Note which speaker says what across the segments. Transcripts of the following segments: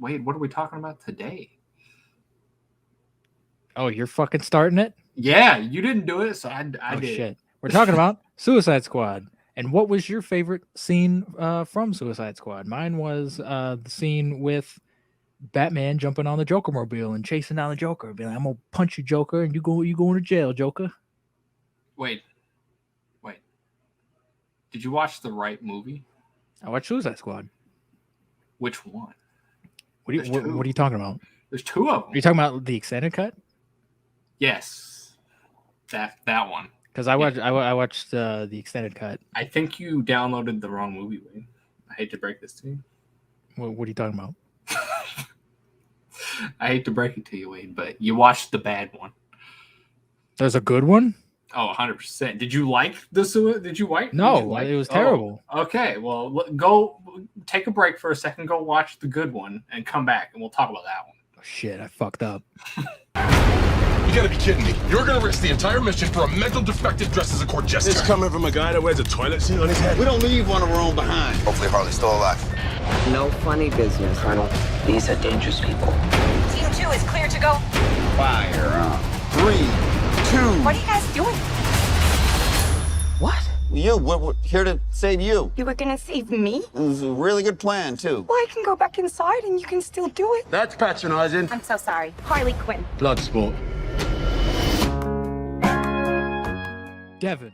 Speaker 1: Wade, what are we talking about today?
Speaker 2: Oh, you're fucking starting it?
Speaker 1: Yeah, you didn't do it, so I did.
Speaker 2: Shit. We're talking about Suicide Squad. And what was your favorite scene from Suicide Squad? Mine was the scene with Batman jumping on the Joker mobile and chasing down the Joker, being like, "I'm gonna punch you, Joker, and you going to jail, Joker."
Speaker 1: Wait. Did you watch the right movie?
Speaker 2: I watched Suicide Squad.
Speaker 1: Which one?
Speaker 2: What are you talking about?
Speaker 1: There's two of them.
Speaker 2: Are you talking about the extended cut?
Speaker 1: Yes, that one.
Speaker 2: Because I watched the extended cut.
Speaker 1: I think you downloaded the wrong movie, Wayne. I hate to break this to you.
Speaker 2: What are you talking about?
Speaker 1: I hate to break it to you, Wayne, but you watched the bad one.
Speaker 2: There's a good one?
Speaker 1: Oh, 100%. Did you like the Did you like?
Speaker 2: No, it was terrible.
Speaker 1: Oh, okay, well, go take a break for a second. Go watch the good one and come back, and we'll talk about that one.
Speaker 2: Oh, shit, I fucked up.
Speaker 3: You gotta be kidding me. You're gonna risk the entire mission for a mental defective dressed as a court jester.
Speaker 4: It's coming from a guy that wears a toilet seat on his head.
Speaker 5: We don't leave one of our own behind.
Speaker 6: Hopefully Harley's still alive.
Speaker 7: No funny business, Colonel. These are dangerous people.
Speaker 8: Team 2 is clear to go.
Speaker 5: Fire up. 3, 2.
Speaker 8: What are you guys doing?
Speaker 7: What?
Speaker 5: We're here to save you.
Speaker 8: You were gonna save me?
Speaker 5: It was a really good plan, too.
Speaker 8: Well, I can go back inside and you can still do it.
Speaker 4: That's patronizing.
Speaker 8: I'm so sorry. Harley Quinn.
Speaker 4: Bloodsport.
Speaker 2: Devin,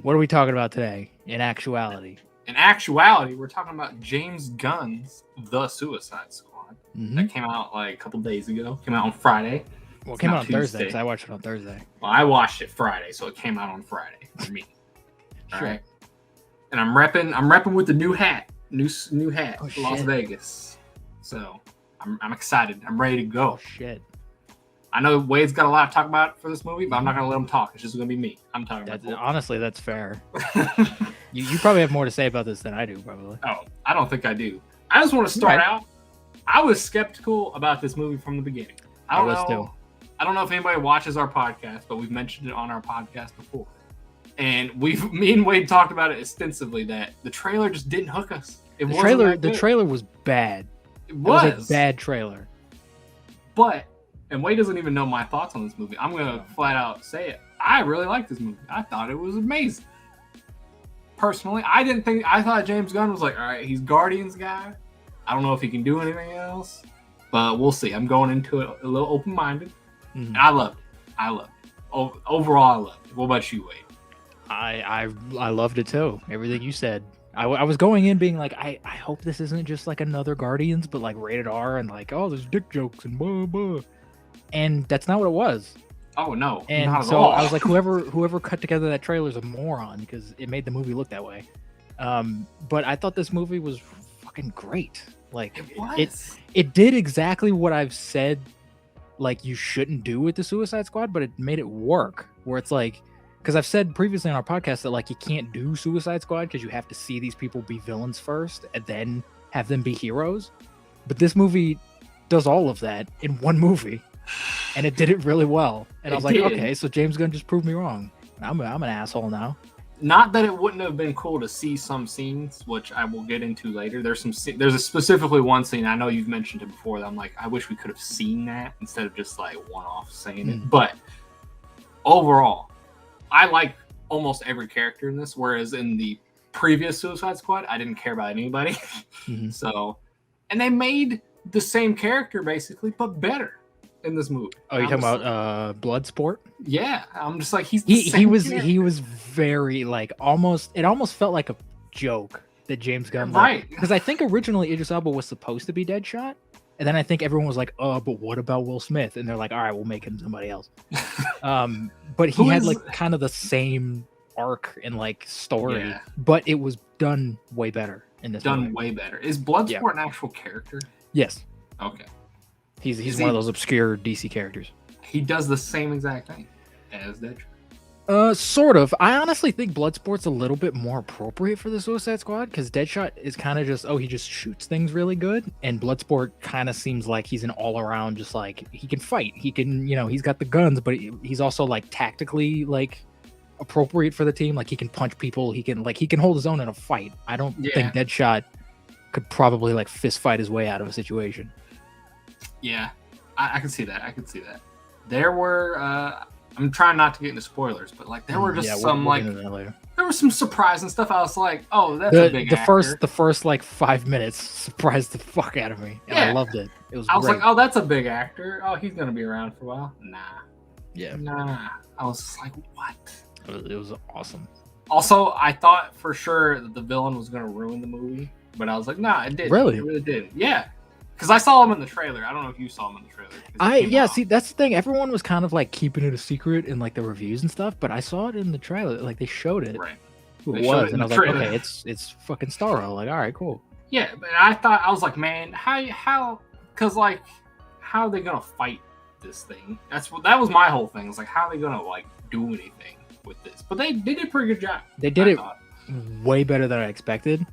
Speaker 2: what are we talking about today in actuality?
Speaker 1: In actuality, we're talking about James Gunn's The Suicide Squad.
Speaker 2: Mm-hmm.
Speaker 1: That came out like a couple days ago. Came out on Friday.
Speaker 2: Well, it came out on Thursday because I watched it on Thursday.
Speaker 1: Well, I watched it Friday, so it came out on Friday for me. All
Speaker 2: Sure.
Speaker 1: right. And I'm repping with the new hat. New hat.
Speaker 2: Oh,
Speaker 1: Las
Speaker 2: shit.
Speaker 1: Vegas. So I'm excited. I'm ready to go.
Speaker 2: Oh, shit.
Speaker 1: I know Wade's got a lot to talk about for this movie, but I'm not going to let him talk. It's just going to be me. I'm talking about it.
Speaker 2: Honestly, that's fair. You probably have more to say about this than I do, probably.
Speaker 1: Oh, I don't think I do. I just want to start out. I was skeptical about this movie from the beginning. I don't know if anybody watches our podcast, but we've mentioned it on our podcast before. And me and Wade talked about it extensively that the trailer just didn't hook us.
Speaker 2: The trailer was bad.
Speaker 1: It was
Speaker 2: a bad trailer.
Speaker 1: And Wade doesn't even know my thoughts on this movie. I'm going to flat out say it. I really liked this movie. I thought it was amazing. Personally, I thought James Gunn was like, all right, he's Guardians guy. I don't know if he can do anything else, but we'll see. I'm going into it a little open-minded.
Speaker 2: Mm-hmm.
Speaker 1: And I loved it. Overall, I loved it. What about you, Wade?
Speaker 2: I loved it too. Everything you said. I was going in being like, I hope this isn't just like another Guardians, but like rated R and like, oh, there's dick jokes and blah, blah. And that's not what it was.
Speaker 1: Oh, no.
Speaker 2: And
Speaker 1: not at
Speaker 2: so
Speaker 1: all.
Speaker 2: I was like, whoever cut together that trailer is a moron because it made the movie look that way. But I thought this movie was fucking great. Like, it did exactly what I've said, like, you shouldn't do with the Suicide Squad, but it made it work. Where it's like, because I've said previously on our podcast that like you can't do Suicide Squad because you have to see these people be villains first and then have them be heroes. But this movie does all of that in one movie. And it did it really well. And I was like, okay, so James Gunn just proved me wrong. I'm an asshole now.
Speaker 1: Not that it wouldn't have been cool to see some scenes, which I will get into later. There's specifically one scene, I know you've mentioned it before, that I'm like, I wish we could have seen that instead of just like one-off saying it. But overall, I like almost every character in this, whereas in the previous Suicide Squad, I didn't care about anybody. So, and they made the same character basically, but better in this movie.
Speaker 2: Oh, you're talking about Bloodsport?
Speaker 1: Yeah, I'm just like
Speaker 2: he was very like it almost felt like a joke that James Gunn
Speaker 1: right,
Speaker 2: because I think originally Idris Elba was supposed to be Deadshot, and then I think everyone was like, oh, but what about Will Smith? And they're like, all right, we'll make him somebody else. But he had like kind of the same arc and like story, but it was done way better in this movie.
Speaker 1: Way better. Is Bloodsport an actual character?
Speaker 2: Yes.
Speaker 1: Okay.
Speaker 2: He's one of those obscure DC characters.
Speaker 1: He does the same exact thing as Deadshot.
Speaker 2: Sort of. I honestly think Bloodsport's a little bit more appropriate for the Suicide Squad because Deadshot is kind of just, he just shoots things really good, and Bloodsport kind of seems like he's an all-around, just like he can fight, he can, he's got the guns, but he's also like tactically like appropriate for the team. Like he can punch people, he can hold his own in a fight. I don't think Deadshot could probably like fist fight his way out of a situation.
Speaker 1: Yeah, I can see that. I can see that. There were I'm trying not to get into spoilers, but like there were just some
Speaker 2: we'll
Speaker 1: like
Speaker 2: get into that later.
Speaker 1: there was some surprising stuff. I was like, oh, that's a big actor.
Speaker 2: The first like 5 minutes surprised the fuck out of me, and I loved it. It was.
Speaker 1: I was
Speaker 2: great.
Speaker 1: like, oh, that's a big actor. Oh, he's gonna be around for a while. Nah. I was just like, what?
Speaker 2: It was awesome.
Speaker 1: Also, I thought for sure that the villain was gonna ruin the movie, but I was like, nah, it didn't.
Speaker 2: Really?
Speaker 1: It really did. Yeah. Because I saw him in the trailer. I don't know if you saw him in the trailer.
Speaker 2: See, that's the thing. Everyone was kind of like keeping it a secret in like the reviews and stuff, but I saw it in the trailer. Like they showed it.
Speaker 1: Right.
Speaker 2: Who
Speaker 1: They
Speaker 2: it
Speaker 1: showed
Speaker 2: was,
Speaker 1: it in
Speaker 2: and I was
Speaker 1: the
Speaker 2: like,
Speaker 1: trailer.
Speaker 2: okay, it's fucking Starro. Like, all right, cool.
Speaker 1: Yeah, but I was like, man, how? Because like, how are they gonna fight this thing? That was my whole thing. It's like, how are they gonna like do anything with this? But they did a pretty good job.
Speaker 2: They did it way better than I expected.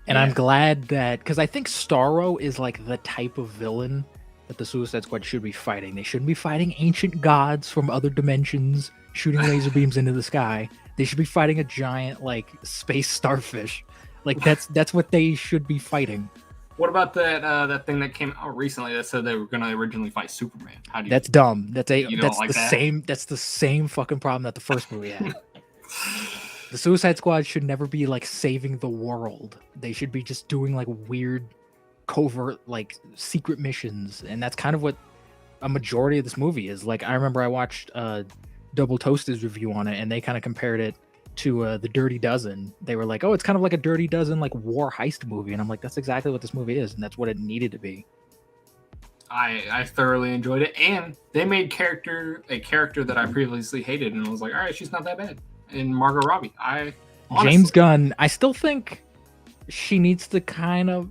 Speaker 2: And I'm glad that, because I think Starro is like the type of villain that the Suicide Squad should be fighting. They shouldn't be fighting ancient gods from other dimensions shooting laser beams into the sky. They should be fighting a giant like space starfish. Like that's what they should be fighting.
Speaker 1: What about that thing that came out recently that said they were gonna originally fight Superman? How do you?
Speaker 2: That's dumb. That's
Speaker 1: like that?
Speaker 2: same. That's the same fucking problem that the first movie had. The Suicide Squad should never be like saving the world. They should be just doing like weird, covert, like secret missions, and that's kind of what a majority of this movie is. Like I remember I watched Double Toasted's review on it, and they kind of compared it to the Dirty Dozen. They were like, "Oh, it's kind of like a Dirty Dozen like war heist movie," and I'm like, "That's exactly what this movie is, and that's what it needed to be."
Speaker 1: I thoroughly enjoyed it, and they made a character that I previously hated, and I was like, all right, she's not that bad. And Margot Robbie,
Speaker 2: James Gunn, I still think she needs to kind of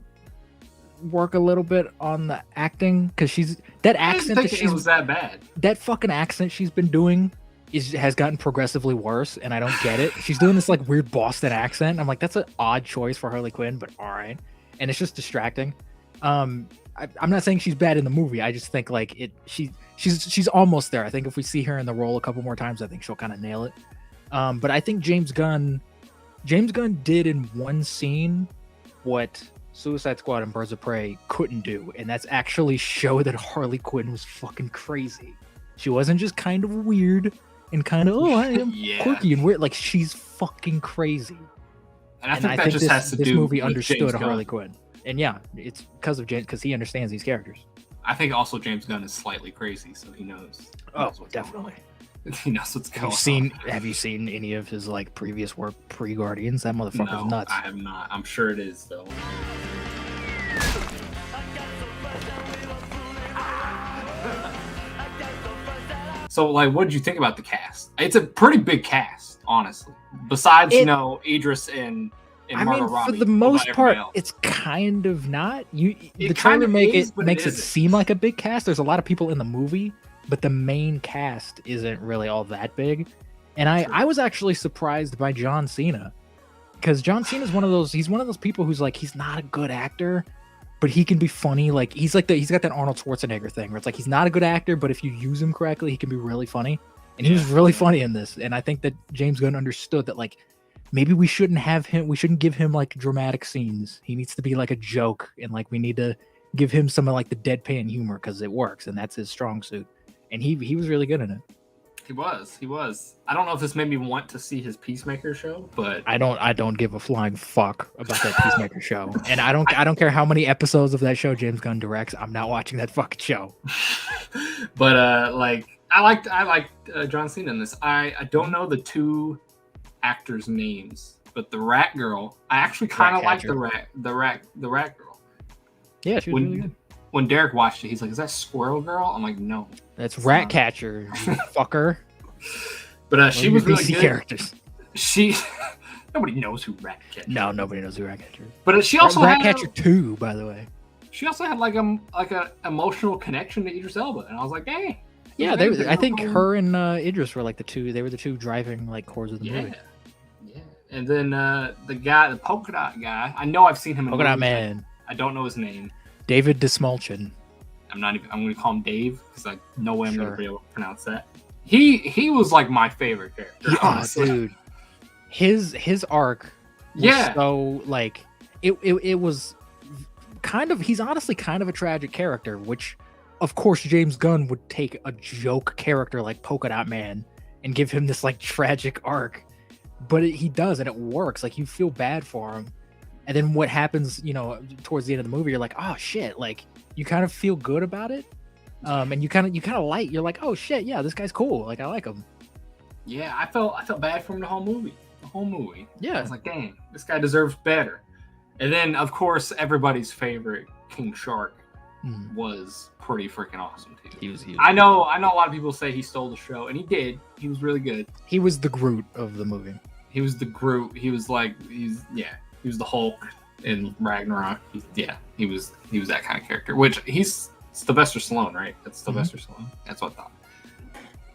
Speaker 2: work a little bit on the acting, because that accent that she's
Speaker 1: was that bad.
Speaker 2: That fucking accent she's been doing has gotten progressively worse, and I don't get it. She's doing this like weird Boston accent. I'm like, that's an odd choice for Harley Quinn, but all right, and it's just distracting. I'm not saying she's bad in the movie. I just think like she's almost there. I think if we see her in the role a couple more times, I think she'll kind of nail it. But I think James Gunn did in one scene what Suicide Squad and Birds of Prey couldn't do, and that's actually show that Harley Quinn was fucking crazy. She wasn't just kind of weird and kind of I am quirky and weird. Like she's fucking crazy.
Speaker 1: And I think that just has to do.
Speaker 2: This movie
Speaker 1: with
Speaker 2: understood
Speaker 1: James
Speaker 2: Harley
Speaker 1: Gunn.
Speaker 2: Quinn, and yeah, it's because of James, because he understands these characters.
Speaker 1: I think also James Gunn is slightly crazy, so he knows.
Speaker 2: Oh, definitely.
Speaker 1: He knows what's going on.
Speaker 2: Have you seen any of his like previous work pre-Guardians? That motherfucker's nuts.
Speaker 1: I have not. I'm sure it is though. So, like, what did you think about the cast? It's a pretty big cast, honestly. Besides, Idris and Margot Robbie.
Speaker 2: For the most part,
Speaker 1: else.
Speaker 2: it's kind of not. The
Speaker 1: kind
Speaker 2: trailer
Speaker 1: of
Speaker 2: makes it seem like a big cast. There's a lot of people in the movie, but the main cast isn't really all that big. And I was actually surprised by John Cena, because John Cena is one of those people who's like, he's not a good actor, but he can be funny. Like he's got that Arnold Schwarzenegger thing where it's like he's not a good actor, but if you use him correctly, he can be really funny. And he was really funny in this. And I think that James Gunn understood that like maybe we shouldn't give him like dramatic scenes. He needs to be like a joke, and like we need to give him some of like the deadpan humor because it works, and that's his strong suit. And he was really good in it.
Speaker 1: He was. I don't know if this made me want to see his Peacemaker show, but
Speaker 2: I don't give a flying fuck about that Peacemaker show. And I don't care how many episodes of that show James Gunn directs. I'm not watching that fucking show.
Speaker 1: But like I liked John Cena in this. I don't know the two actors' names, but the Rat Girl, I actually kind of like the Rat Girl.
Speaker 2: Yeah, she was really good.
Speaker 1: When Derek watched it, he's like, "Is that Squirrel Girl?" I'm like, "No,
Speaker 2: that's Ratcatcher, you fucker."
Speaker 1: But she was really
Speaker 2: DC
Speaker 1: good.
Speaker 2: Characters.
Speaker 1: Nobody knows who Ratcatcher.
Speaker 2: No, nobody knows who Ratcatcher is.
Speaker 1: But she also
Speaker 2: Ratcatcher 2, by the way.
Speaker 1: She also had like a emotional connection to Idris Elba, and I was like, "Hey."
Speaker 2: Yeah, I think her and Idris were like the two driving like cores of the movie.
Speaker 1: Yeah. And then the polka dot guy, I know I've seen him in
Speaker 2: Polka Dot Man.
Speaker 1: I don't know his name.
Speaker 2: David Dismulchin.
Speaker 1: I'm going to call him Dave because I no way I'm going to be able to pronounce that. He was like my favorite character.
Speaker 2: Oh, dude, his arc was so like it was he's honestly kind of a tragic character, which of course James Gunn would take a joke character like Polka Dot Man and give him this like tragic arc, but he does, and it works. Like, you feel bad for him, and then what happens, you know, towards the end of the movie, you're like, oh shit, like you kind of feel good about it, and you kind of like, you're like, oh shit, yeah, this guy's cool, like I like him.
Speaker 1: Yeah, I felt bad for him the whole movie.
Speaker 2: Yeah,
Speaker 1: I was like, dang, this guy deserves better. And then, of course, everybody's favorite King Shark was pretty freaking awesome too.
Speaker 2: He was
Speaker 1: I know a lot of people say he stole the show, and he did. He was really good.
Speaker 2: He was the Groot of the movie.
Speaker 1: He was the Groot. He was the Hulk in Ragnarok. He was that kind of character. Which he's Sylvester Stallone, right? That's Sylvester Stallone. That's what I thought.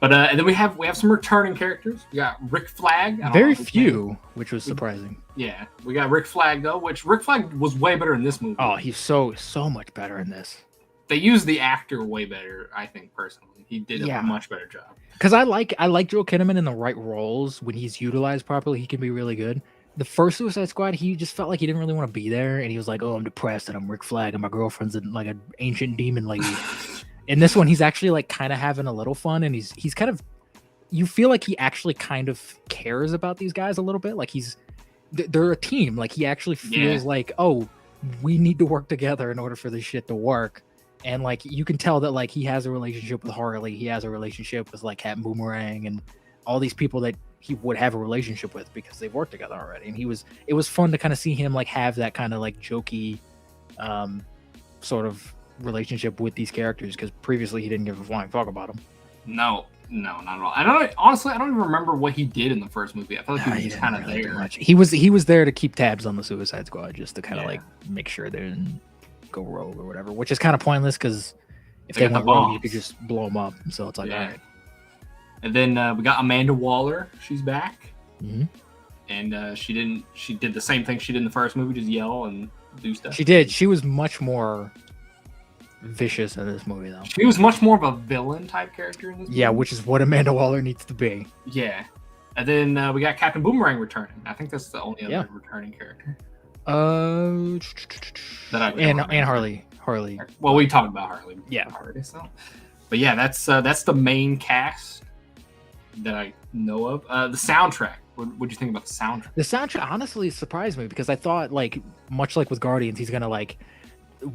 Speaker 1: But and then we have some returning characters. We got Rick Flagg.
Speaker 2: Very few, which was surprising.
Speaker 1: Yeah, we got Rick Flagg though, which Rick Flagg was way better in this movie.
Speaker 2: Oh, he's so much better in this.
Speaker 1: They used the actor way better, I think personally. He did a much better job.
Speaker 2: Because I like Joel Kinnaman in the right roles. When he's utilized properly, he can be really good. The first Suicide Squad, he just felt like he didn't really want to be there, and he was like, "Oh, I'm depressed, and I'm Rick Flagg, and my girlfriend's like an ancient demon lady." In this one, he's actually like kind of having a little fun, and he's kind of, you feel like he actually kind of cares about these guys a little bit. Like they're a team. Like he actually feels like, oh, we need to work together in order for this shit to work. And like you can tell that like he has a relationship with Harley, he has a relationship with like Captain Boomerang, and all these people that he would have a relationship with because they've worked together already. And it was fun to kind of see him like have that kind of like jokey sort of relationship with these characters, because previously he didn't give a flying fuck about them.
Speaker 1: No, not at all. I don't even remember what he did in the first movie. I feel like he was just kind of there.
Speaker 2: Much. He was there to keep tabs on the Suicide Squad, just to kind of like make sure they didn't go rogue or whatever, which is kind of pointless because if they went rogue, you could just blow them up. So it's like, all right.
Speaker 1: And then we got Amanda Waller. She's back, and she did the same thing she did in the first movie, just yell and do stuff.
Speaker 2: She did. She was much more vicious in this movie, though.
Speaker 1: She was much more of a villain type character in this movie.
Speaker 2: Yeah, which is what Amanda Waller needs to be.
Speaker 1: Yeah. And then we got Captain Boomerang returning. I think that's the only other returning character.
Speaker 2: And Harley.
Speaker 1: Well, we talked about Harley.
Speaker 2: Yeah.
Speaker 1: Already, so. But yeah, that's the main cast that I know of. The soundtrack. What do you think about the soundtrack?
Speaker 2: The soundtrack honestly surprised me because I thought, like, much like with Guardians, he's gonna like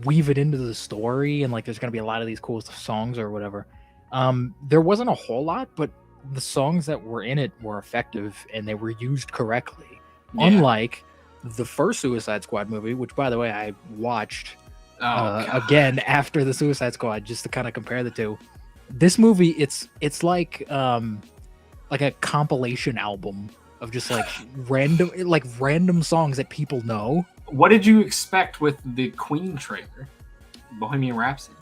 Speaker 2: weave it into the story, and like there's gonna be a lot of these cool songs or whatever. There wasn't a whole lot, but the songs that were in it were effective and they were used correctly. Yeah. Unlike the first Suicide Squad movie, which by the way I watched again after the Suicide Squad just to kind of compare the two. This movie, it's like a compilation album of just like random songs that people know.
Speaker 1: What did you expect with the Queen trailer, Bohemian Rhapsody?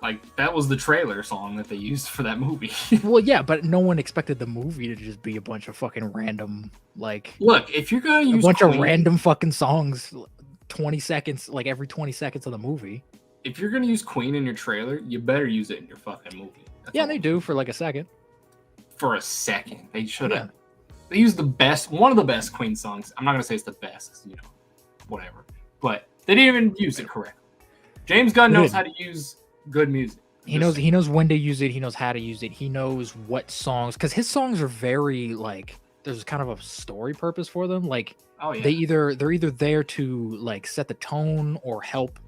Speaker 1: Like, that was the trailer song that they used for that movie.
Speaker 2: Well, yeah, but no one expected the movie to just be a bunch of fucking random, like...
Speaker 1: Look, if you're gonna use
Speaker 2: a bunch of random fucking songs, 20 seconds, like every 20 seconds of the movie.
Speaker 1: If you're gonna use Queen in your trailer, you better use it in your fucking movie.
Speaker 2: Yeah, they do for like a second.
Speaker 1: For a second. They should have. Yeah. They used one of the best Queen songs. I'm not gonna say it's the best, you know, whatever. But they didn't even use it correctly. James Gunn knows how to use good music.
Speaker 2: He knows when to use it. He knows how to use it. He knows what songs, because his songs are very like there's kind of a story purpose for them. Like they're either there to like set the tone or help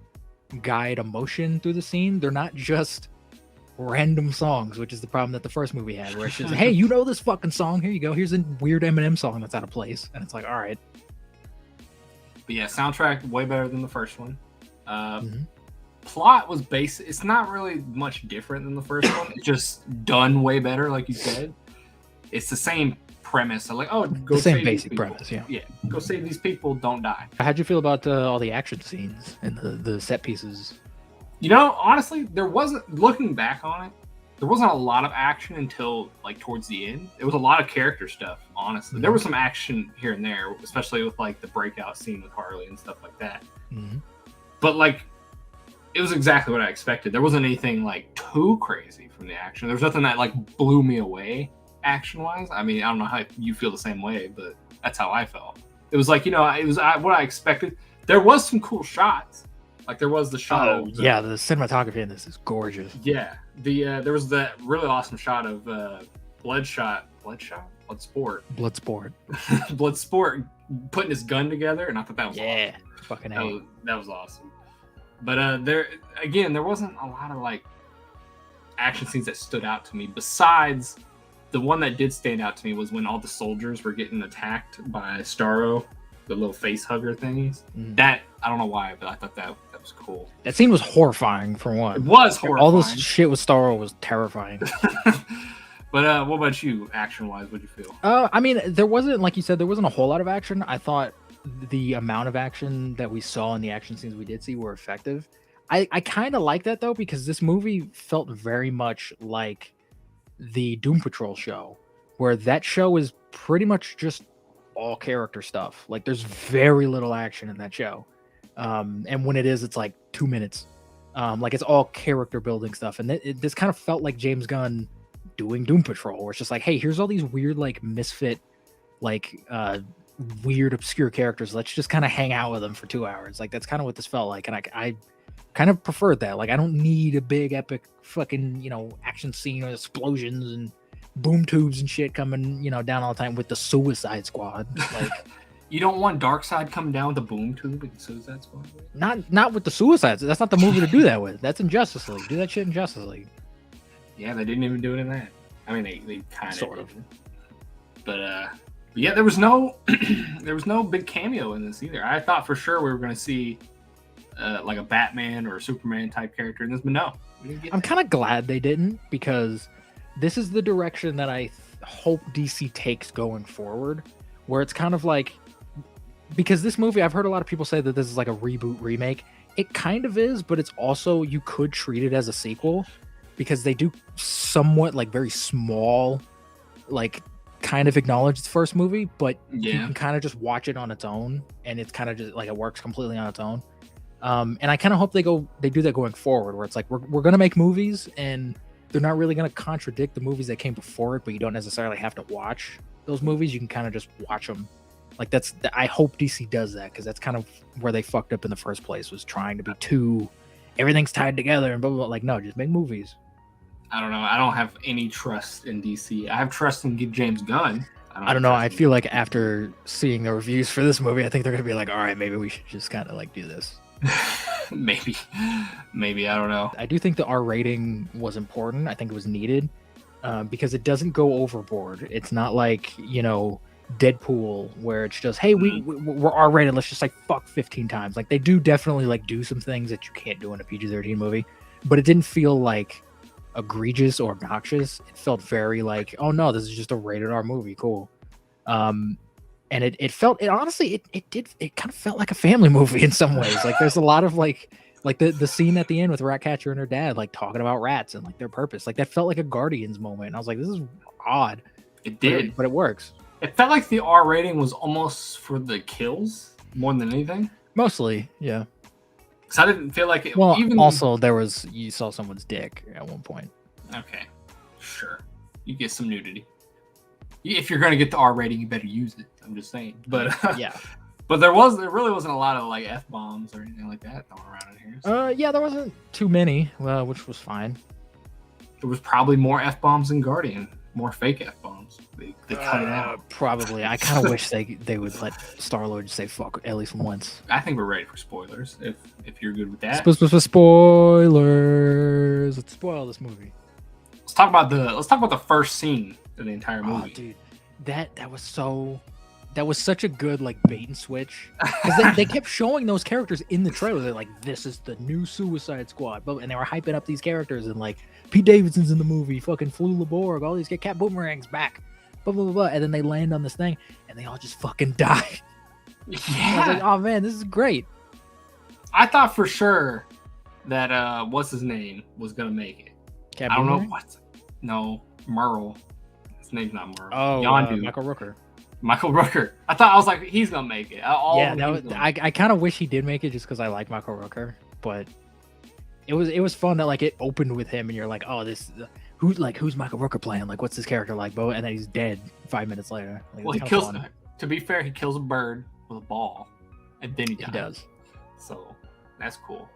Speaker 2: guide emotion through the scene. They're not just random songs, which is the problem that the first movie had, where it's just hey, you know this fucking song, here you go, here's a weird Eminem song that's out of place, and it's like, all right.
Speaker 1: But yeah, soundtrack way better than the first one. Plot was basic. It's not really much different than the first one. It's just done way better, like you said. It's the same premise. So like, oh, go
Speaker 2: the same
Speaker 1: save
Speaker 2: basic
Speaker 1: these people.
Speaker 2: premise, yeah.
Speaker 1: Yeah, go save these people, don't die.
Speaker 2: How'd you feel about all the action scenes and the set pieces?
Speaker 1: You know, honestly, looking back on it, there wasn't a lot of action until like towards the end. It was a lot of character stuff, honestly. There was some action here and there, especially with like the breakout scene with Harley and stuff like that. But like, it was exactly what I expected. There wasn't anything like too crazy from the action. There was nothing that like blew me away action-wise. I mean, I don't know how you feel the same way, but that's how I felt. It was like, you know, it was what I expected. There was some cool shots. Like there was the shot.
Speaker 2: Oh yeah, the cinematography in this is gorgeous.
Speaker 1: Yeah, there was that really awesome shot of Bloodsport, Bloodsport putting his gun together, and I thought that was awesome.
Speaker 2: Fucking
Speaker 1: that was awesome. But there wasn't a lot of like action scenes that stood out to me. Besides, the one that did stand out to me was when all the soldiers were getting attacked by Starro, the little face hugger things. That I don't know why, but I thought that was cool.
Speaker 2: That scene was horrifying for one.
Speaker 1: It was horrifying.
Speaker 2: All this shit with Starro was terrifying.
Speaker 1: But what about you, action-wise? What'd you feel?
Speaker 2: I mean, there wasn't, like you said, there wasn't a whole lot of action. I thought the amount of action that we saw in the action scenes we did see were effective. I kind of like that, though, because this movie felt very much like the Doom Patrol show, where that show is pretty much just all character stuff. Like, there's very little action in that show. And when it is, it's like 2 minutes. Like, it's all character building stuff. And this kind of felt like James Gunn doing Doom Patrol, where it's just like, hey, here's all these weird, like, misfit, like, weird, obscure characters. Let's just kind of hang out with them for 2 hours. Like, that's kind of what this felt like. And I kind of preferred that. Like, I don't need a big, epic, fucking, action scene or explosions and boom tubes and shit coming, down all the time with the Suicide Squad. Like,
Speaker 1: you don't want Darkseid coming down with the boom tube in Suicide Squad?
Speaker 2: Not with the Suicides. That's not the movie to do that with. That's in Justice League. Do that shit in Justice League.
Speaker 1: Yeah, they didn't even do it in that. I mean, they kind of
Speaker 2: sort of.
Speaker 1: But yeah, there was no big cameo in this either. I thought for sure we were going to see like a Batman or a Superman type character in this, but no.
Speaker 2: I'm kind of glad they didn't, because this is the direction that I hope DC takes going forward, where it's kind of like, because this movie, I've heard a lot of people say that this is like a reboot remake. It kind of is, but it's also, you could treat it as a sequel, because they do somewhat, like, very small, like, kind of acknowledge the first movie, but you can kind of just watch it on its own, and it's kind of just like, it works completely on its own. And I kind of hope they do that going forward, where it's like, we're gonna make movies, and they're not really gonna contradict the movies that came before it, but you don't necessarily have to watch those movies. You can kind of just watch them. Like, I hope DC does that, because that's kind of where they fucked up in the first place, was trying to be too, everything's tied together and blah, blah, blah. Like, no, just make movies.
Speaker 1: I don't know. I don't have any trust in DC. I have trust in James Gunn.
Speaker 2: I don't know. I feel like after seeing the reviews for this movie, I think they're gonna be like, all right, maybe we should just kind of like do this.
Speaker 1: maybe I don't know.
Speaker 2: I do think the R rating was important. I think it was needed, because it doesn't go overboard. It's not like, Deadpool, where it's just, hey, we're R rated, let's just like fuck 15 times. Like, they do definitely like do some things that you can't do in a PG-13 movie, but it didn't feel like egregious or obnoxious. It felt very like, oh no, this is just a rated R movie, cool. And it kind of felt like a family movie in some ways. Like, there's a lot of like the scene at the end with Ratcatcher and her dad, like, talking about rats and like their purpose. Like, that felt like a Guardians moment, and I was like, this is odd.
Speaker 1: It did,
Speaker 2: but it works.
Speaker 1: It felt like the R rating was almost for the kills more than anything.
Speaker 2: Mostly, yeah.
Speaker 1: Because I didn't feel like it.
Speaker 2: Well, also you saw someone's dick at one point.
Speaker 1: Okay, sure. You get some nudity. If you're gonna get the R rating, you better use it. I'm just saying. But
Speaker 2: yeah.
Speaker 1: But there really wasn't a lot of like F bombs or anything like that going around in here. So.
Speaker 2: Yeah, there wasn't too many, which was fine.
Speaker 1: There was probably more F bombs in Guardian. More fake F bombs. They cut it out.
Speaker 2: Probably. I kind of wish they would let Star-Lord say fuck at least once.
Speaker 1: I think we're ready for spoilers. If you're good with that.
Speaker 2: Spoilers. Let's spoil this movie.
Speaker 1: Let's talk about the first scene of the entire movie.
Speaker 2: Oh, dude, that was such a good like bait and switch, because they kept showing those characters in the trailer. They're like, this is the new Suicide Squad, and they were hyping up these characters, and like, Pete Davidson's in the movie, fucking Flula Borg, all these Cat Boomerang's back, blah blah blah blah, and then they land on this thing and they all just fucking die.
Speaker 1: Yeah.
Speaker 2: I was like, oh man, this is great.
Speaker 1: I thought for sure that what's his name was gonna make it.
Speaker 2: Cat
Speaker 1: I don't
Speaker 2: Boomerang?
Speaker 1: know what. No, Merle. His name's not Merle.
Speaker 2: Oh,
Speaker 1: Yondu.
Speaker 2: Michael Rooker.
Speaker 1: I was like, he's gonna make it.
Speaker 2: I kind of wish he did make it, just because I like Michael Rooker, but it was fun that like it opened with him and you're like, oh, who's Michael Rooker playing? Like, what's this character like? Bo, and then he's dead 5 minutes later. Like,
Speaker 1: well, he kills. To be fair, he kills a bird with a ball, and then he dies.
Speaker 2: He does.
Speaker 1: So that's cool.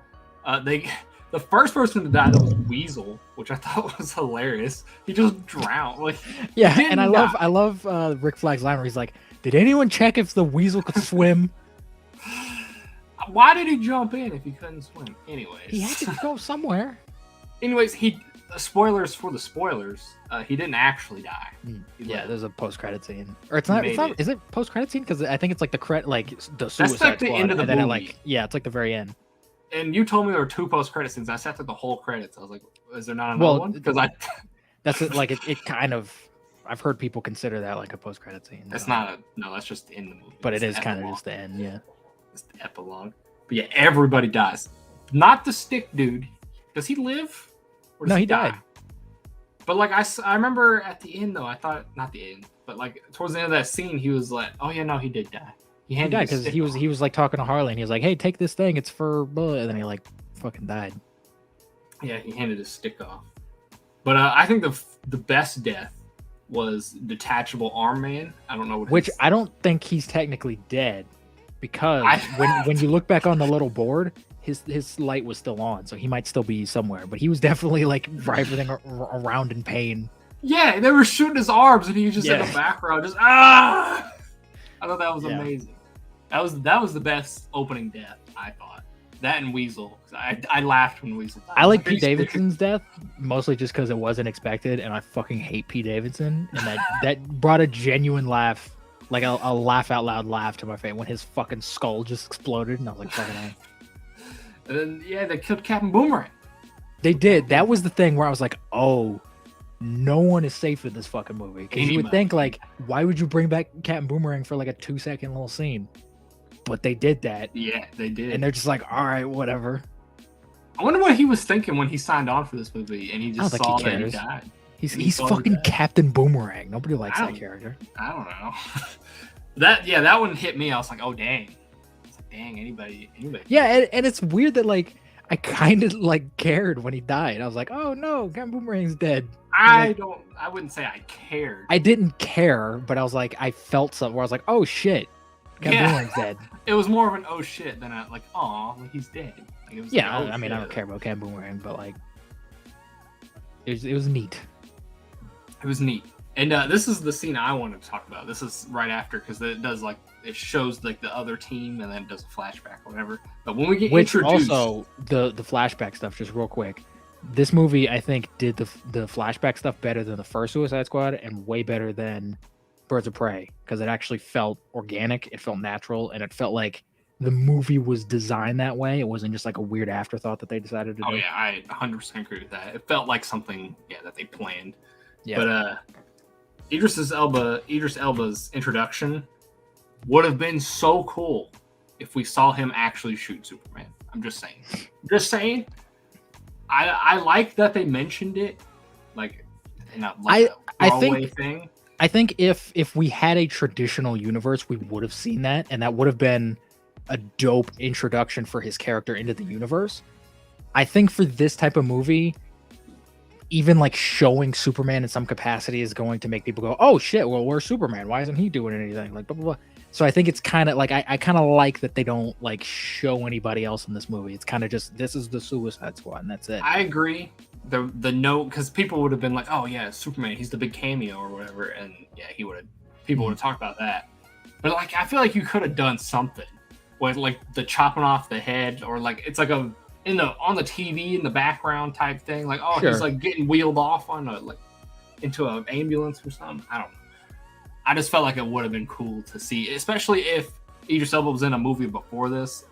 Speaker 1: The first person to die that was Weasel, which I thought was hilarious. He just drowned. Like,
Speaker 2: Yeah, and I love Rick Flagg's line where he's like, "Did anyone check if the weasel could swim?"
Speaker 1: Why did he jump in if he couldn't swim? Anyways,
Speaker 2: He had to go somewhere.
Speaker 1: Anyways, spoilers for the spoilers. He didn't actually die.
Speaker 2: Yeah, there's a post-credit scene, or it's not. Is it post-credit scene? Because I think it's like the the Suicide
Speaker 1: That's like the
Speaker 2: Squad,
Speaker 1: end of the
Speaker 2: and then
Speaker 1: movie.
Speaker 2: it's like the very end.
Speaker 1: And you told me there were 2 post-credit scenes. I sat through the whole credits. I was like, is there not another one? Because
Speaker 2: that's it. Like it kind of. I've heard people consider that like a post-credit scene.
Speaker 1: That's not that's just in the movie.
Speaker 2: But it is kind of just the end. Yeah.
Speaker 1: It's the epilogue. But yeah, everybody dies. Not the stick dude. Does he live? Or does
Speaker 2: No, he died.
Speaker 1: But like I remember at the end though, I thought not the end, but like towards the end of that scene, he was like, "Oh yeah, no, he did die. He
Speaker 2: died because he was like talking to Harley, and he was like, "Hey, take this thing. It's for blah," and then he like fucking died.
Speaker 1: Yeah, he handed his stick off. But I think the best death was Detachable Arm Man. I don't know what.
Speaker 2: Which I don't think he's technically dead, because when you look back on the little board, his light was still on, so he might still be somewhere. But he was definitely like writhing around in pain. Yeah,
Speaker 1: they were shooting his arms, and he was just in the background, just ah. I thought that was amazing. That was the best opening death, I thought. That and Weasel. I laughed when Weasel died.
Speaker 2: I like Pete Davidson's death mostly just because it wasn't expected, and I fucking hate Pete Davidson, and that brought a genuine laugh, like a laugh out loud laugh to my face when his fucking skull just exploded, and I was like, fucking hell.
Speaker 1: And then they killed Captain Boomerang.
Speaker 2: They did. That was the thing where I was like, oh, no one is safe in this fucking movie. Because you would think, like, why would you bring back Captain Boomerang for like a 2-second little scene? But they did that.
Speaker 1: Yeah, they did.
Speaker 2: And they're just like, all right, whatever.
Speaker 1: I wonder what he was thinking when he signed on for this movie and he just saw that he died.
Speaker 2: He's fucking Captain Boomerang. Nobody likes that character.
Speaker 1: I don't know. that one hit me. I was like, oh dang. Dang, anybody.
Speaker 2: Yeah, and it's weird that like I kind of like cared when he died. I was like, oh no, Captain Boomerang's dead.
Speaker 1: I wouldn't say I cared.
Speaker 2: I didn't care, but I was like, I felt something where I was like, oh shit, Captain Boomerang's dead.
Speaker 1: It was more of an oh shit than a like, aw, like he's dead. Like, it was
Speaker 2: yeah,
Speaker 1: like,
Speaker 2: I mean, I don't care about Captain Boomerang, but like, it was neat.
Speaker 1: It was neat. And this is the scene I wanted to talk about. This is right after, because it does like it shows like the other team and then it does a flashback or whatever. But when we get introduced,
Speaker 2: also the flashback stuff, just real quick, this movie I think did the flashback stuff better than the first Suicide Squad and way better than Birds of Prey, because it actually felt organic, it felt natural, and it felt like the movie was designed that way. It wasn't just like a weird afterthought that they decided to do.
Speaker 1: Oh yeah, I 100% agree with that. It felt like something that they planned.
Speaker 2: Yeah.
Speaker 1: But Idris Elba's introduction would have been so cool if we saw him actually shoot Superman. I'm just saying. I like that they mentioned it, like in a throwaway thing.
Speaker 2: I think if we had a traditional universe, we would have seen that, and that would have been a dope introduction for his character into the universe. I think for this type of movie, even like showing Superman in some capacity is going to make people go, oh shit, well, where's Superman? Why isn't he doing anything? Like blah blah blah. So I think it's kind of like I kind of like that they don't like show anybody else in this movie. It's kind of just, this is the Suicide Squad and that's it.
Speaker 1: I agree. The note, because people would have been like, oh yeah, Superman, he's the big cameo or whatever, and yeah, people would have talked about that. But like, I feel like you could have done something with like the chopping off the head, or like it's like on the TV in the background type thing. Like, oh, he's like getting wheeled off on into an ambulance or something. I don't know. I just felt like it would have been cool to see, especially if Idris Elba was in a movie before this.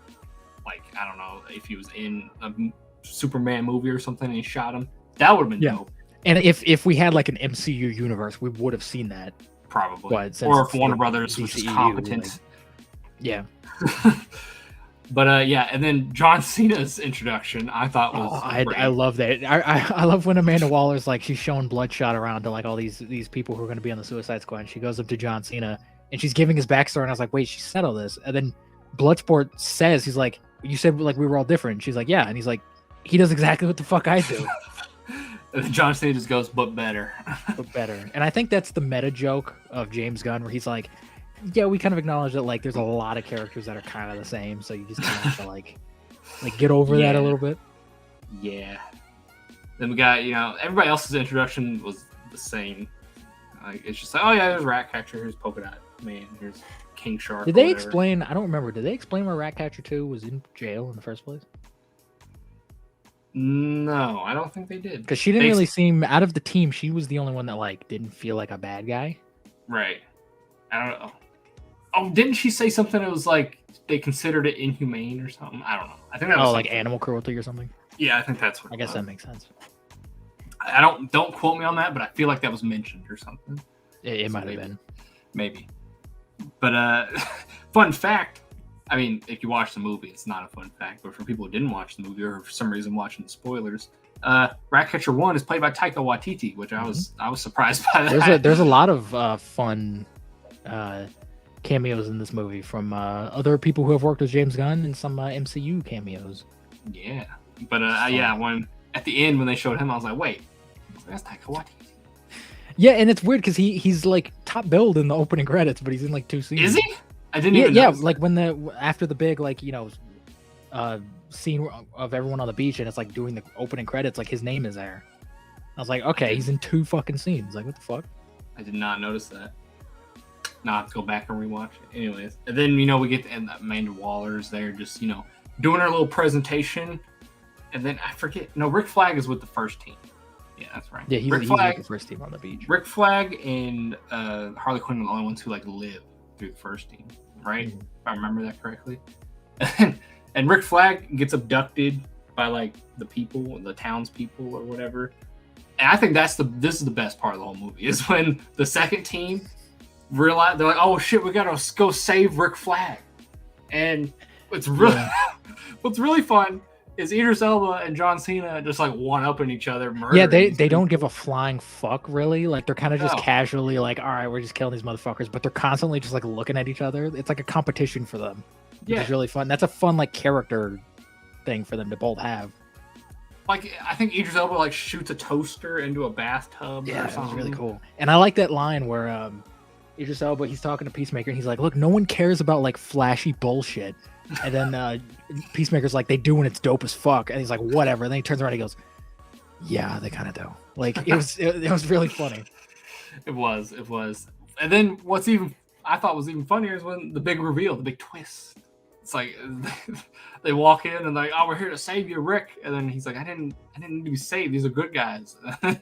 Speaker 1: Like, I don't know, if he was in a Superman movie or something and he shot him. That would have been dope.
Speaker 2: And if we had like an MCU universe, we would have seen that.
Speaker 1: Probably.
Speaker 2: But
Speaker 1: or if Warner Brothers was just competent.
Speaker 2: Like, yeah.
Speaker 1: But and then John Cena's introduction, I thought was great.
Speaker 2: I love that. I love when Amanda Waller's like, she's showing Bloodshot around to like all these people who are going to be on the Suicide Squad, and she goes up to John Cena and she's giving his backstory, and I was like, wait, she said all this, and then Bloodsport says, he's like, you said like we were all different. She's like, yeah, and he's like, he does exactly what the fuck I do.
Speaker 1: And then John Cena just goes, but better.
Speaker 2: But better. And I think that's the meta joke of James Gunn, where he's like, yeah, we kind of acknowledge that like there's a lot of characters that are kind of the same, so you just kind of have to like Like, get over that a little bit.
Speaker 1: Yeah. Then we got, everybody else's introduction was the same. Like, it's just like, oh yeah, there's Ratcatcher, here's Polka Dot Man, here's King Shark.
Speaker 2: Did they explain? I don't remember. Did they explain why Ratcatcher 2 was in jail in the first place?
Speaker 1: No, I don't think they did.
Speaker 2: Because she didn't really seem, out of the team, she was the only one that like didn't feel like a bad guy.
Speaker 1: Right. I don't know. Oh, didn't she say something that was like they considered it inhumane or something? I don't know. I think that was
Speaker 2: like animal cruelty or something.
Speaker 1: Yeah, I think that's what.
Speaker 2: I guess that makes sense.
Speaker 1: I don't quote me on that, but I feel like that was mentioned or something.
Speaker 2: It might have been.
Speaker 1: Maybe. But fun fact, I mean, if you watch the movie, it's not a fun fact, but for people who didn't watch the movie or for some reason watching the spoilers, Ratcatcher 1 is played by Taika Waititi, which I was surprised by that.
Speaker 2: There's a lot of fun cameos in this movie from other people who have worked with James Gunn and some MCU cameos.
Speaker 1: Yeah. But when at the end when they showed him, I was like, wait, that's Taika Waititi.
Speaker 2: Yeah, and it's weird because he's like top billed in the opening credits, but he's in like 2 scenes.
Speaker 1: Is he? I didn't even notice
Speaker 2: like when after the big scene of everyone on the beach and it's like doing the opening credits, like his name is there. I was like, okay, he's in 2 fucking scenes. Like, what the fuck?
Speaker 1: I did not notice that. Now I have to go back and rewatch it. Anyways, and then we get to end Amanda Waller's there, just doing her little presentation, and then I forget. No, Rick Flagg is with the first team. Yeah, that's right.
Speaker 2: Yeah, he's with the first team on the beach.
Speaker 1: Rick Flagg and Harley Quinn are the only ones who like live through the first team, right? If I remember that correctly. And Rick Flagg gets abducted by like the people, the townspeople or whatever. And I think this is the best part of the whole movie is when the second team realize they're like, oh shit, we gotta go save Rick Flagg. And what's really fun is Idris Elba and John Cena just like one-upping each other.
Speaker 2: Yeah, they don't give a flying fuck really. Like they're kind of just casually like, all right, we're just killing these motherfuckers, but they're constantly just like looking at each other. It's like a competition for them. Yeah, it's really fun. That's a fun like character thing for them to both have.
Speaker 1: Like I think Idris Elba like shoots a toaster into a bathtub.
Speaker 2: Yeah,
Speaker 1: or something.
Speaker 2: That was really cool. And I like that line where Idris Elba, he's talking to Peacemaker and he's like, look, no one cares about like flashy bullshit. And then Peacemaker's like, they do when it's dope as fuck. And he's like, whatever. And then he turns around and he goes, yeah, they kind of do. Like it was really funny.
Speaker 1: It was. And then I thought was even funnier is when the big reveal, the big twist. It's like they walk in and like, oh, we're here to save you, Rick. And then he's like, I didn't need to be saved. These are good guys. And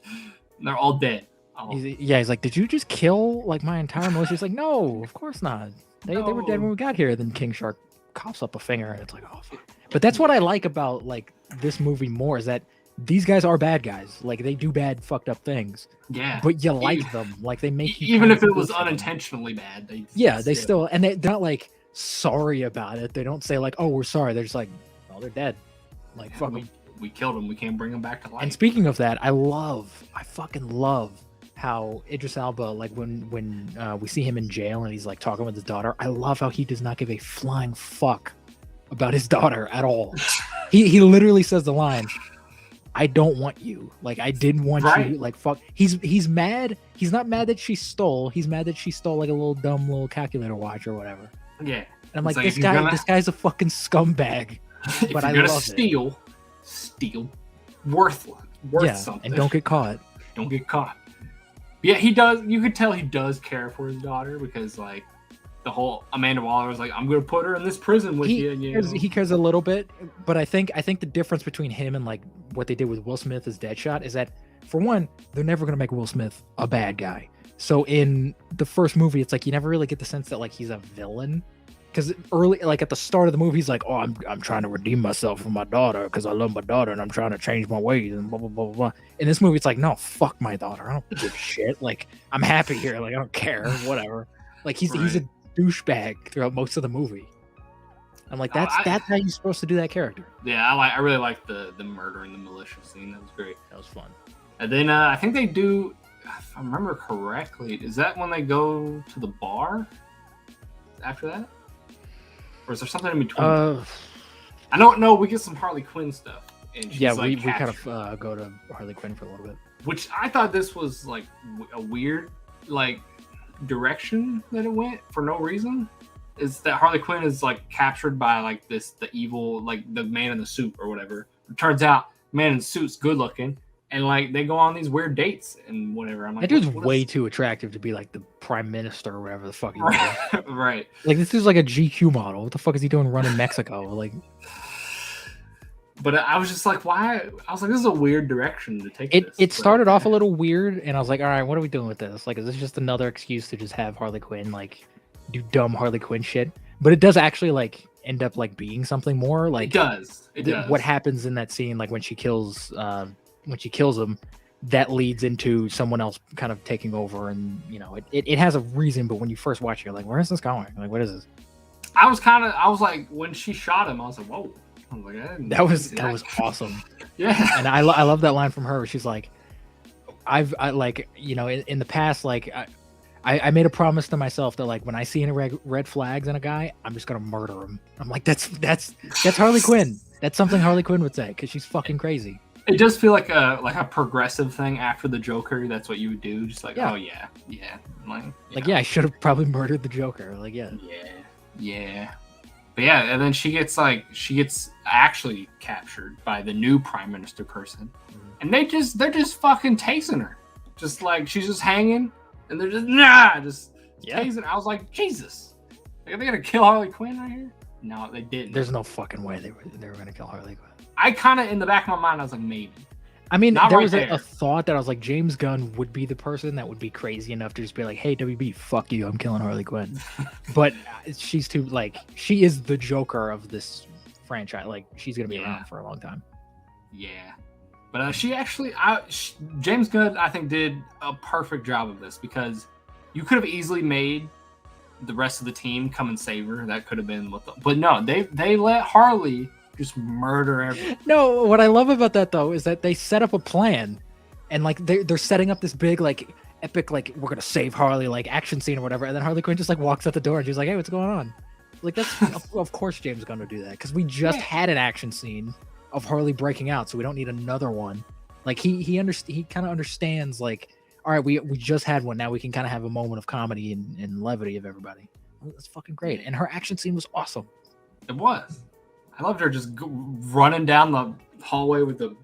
Speaker 1: they're all dead.
Speaker 2: He's like, did you just kill like my entire militia? He's like, no, of course not. They were dead when we got here. Then King Shark coughs up a finger and it's like, oh fuck. But that's what I like about like this movie more is that these guys are bad guys. Like they do bad fucked up things.
Speaker 1: Yeah.
Speaker 2: But you like them. Like they make you
Speaker 1: even if it was unintentionally bad.
Speaker 2: They still and they're not like sorry about it. They don't say like, oh, we're sorry. They're just like, oh, they're dead. Like fuck them.
Speaker 1: We killed them. We can't bring them back to life.
Speaker 2: And speaking of that, I fucking love how Idris Elba, like when we see him in jail and he's like talking with his daughter, I love how he does not give a flying fuck about his daughter at all. he literally says the line, I don't want you. Like I didn't want you. Like fuck. He's mad. He's not mad that she stole. He's mad that she stole like a little dumb little calculator watch or whatever.
Speaker 1: Yeah.
Speaker 2: And I'm like, this guy's a fucking scumbag. But I love
Speaker 1: steal worth something.
Speaker 2: And don't get caught.
Speaker 1: Yeah, he does. You could tell he does care for his daughter because, like, the whole Amanda Waller was like, "I'm going to put her in this prison with you."
Speaker 2: He cares a little bit, but I think the difference between him and like what they did with Will Smith as Deadshot is that, for one, they're never going to make Will Smith a bad guy. So in the first movie, it's like you never really get the sense that like he's a villain. Because early, like at the start of the movie, he's like, "Oh, I'm trying to redeem myself from my daughter because I love my daughter and I'm trying to change my ways and blah blah blah blah." In this movie, it's like, "No, fuck my daughter. I don't give a shit. Like I'm happy here. Like I don't care. Whatever." Like he's a douchebag throughout most of the movie. I'm like, that's how you're supposed to do that character.
Speaker 1: Yeah, I really like the murder and the militia scene. That was great.
Speaker 2: That was fun.
Speaker 1: And then I think they do, if I remember correctly, is that when they go to the bar after that? Or is there something in between? I don't know. We get some Harley Quinn stuff. And she's
Speaker 2: we kind of go to Harley Quinn for a little bit.
Speaker 1: Which I thought this was like a weird like direction that it went for no reason. is that Harley Quinn is like captured by like the evil, like the man in the suit or whatever. It turns out man in the suit's good looking, and like they go on these weird dates and whatever. I'm like,
Speaker 2: that dude's way too attractive to be like the prime minister or whatever the fuck he was.
Speaker 1: Right.
Speaker 2: Like this is like a GQ model. What the fuck is he doing running Mexico? Like,
Speaker 1: but I was just like, why? I was like, this is a weird direction to take.
Speaker 2: It started off a little weird, and I was like, all right, what are we doing with this? Like, is this just another excuse to just have Harley Quinn like do dumb Harley Quinn shit? But it does actually like end up like being something more. Like
Speaker 1: it does. It does.
Speaker 2: What happens in that scene, like when she kills him, that leads into someone else kind of taking over, and you know, it has a reason. But when you first watch it, you're like, where is this going? Like, what is this?
Speaker 1: I was like, when she shot him, I was like, whoa. I was like,
Speaker 2: that was awesome.
Speaker 1: Yeah.
Speaker 2: And I love that line from her where she's like, I like, you know, in the past, like I made a promise to myself that like when I see any red flags in a guy, I'm just gonna murder him. I'm like, that's Harley Quinn. That's something Harley Quinn would say because she's fucking crazy.
Speaker 1: It does feel like a progressive thing after the Joker. That's what you would do. Just like, oh yeah,
Speaker 2: yeah, I should have probably murdered the Joker. Like,
Speaker 1: yeah. But yeah, and then she gets actually captured by the new prime minister person, and they're just fucking tasing her, just like she's just hanging, and they're just tasing. I was like, Jesus, are they gonna kill Harley Quinn right here? No, they didn't.
Speaker 2: There's no fucking way they were gonna kill Harley Quinn.
Speaker 1: I kind of in the back of my mind, I was like, maybe.
Speaker 2: I mean, there was a thought that I was like, James Gunn would be the person that would be crazy enough to just be like, hey, WB, fuck you, I'm killing Harley Quinn. But she's too, like, she is the Joker of this franchise. Like, she's going to be around for a long time.
Speaker 1: Yeah. But James Gunn, I think, did a perfect job of this because you could have easily made the rest of the team come and save her. That could have been but no, they let Harley just murder everyone.
Speaker 2: No, what I love about that though is that they set up a plan, and like they're setting up this big like epic like we're gonna save Harley like action scene or whatever, and then Harley Quinn just like walks out the door and she's like, hey, what's going on? Like that's of course James Gunn would do that because we just had an action scene of Harley breaking out, so we don't need another one. Like he kind of understands like, all right, we just had one, now we can kind of have a moment of comedy and levity of everybody. That's fucking great, and her action scene was awesome.
Speaker 1: It was. I loved her just running down the hallway with the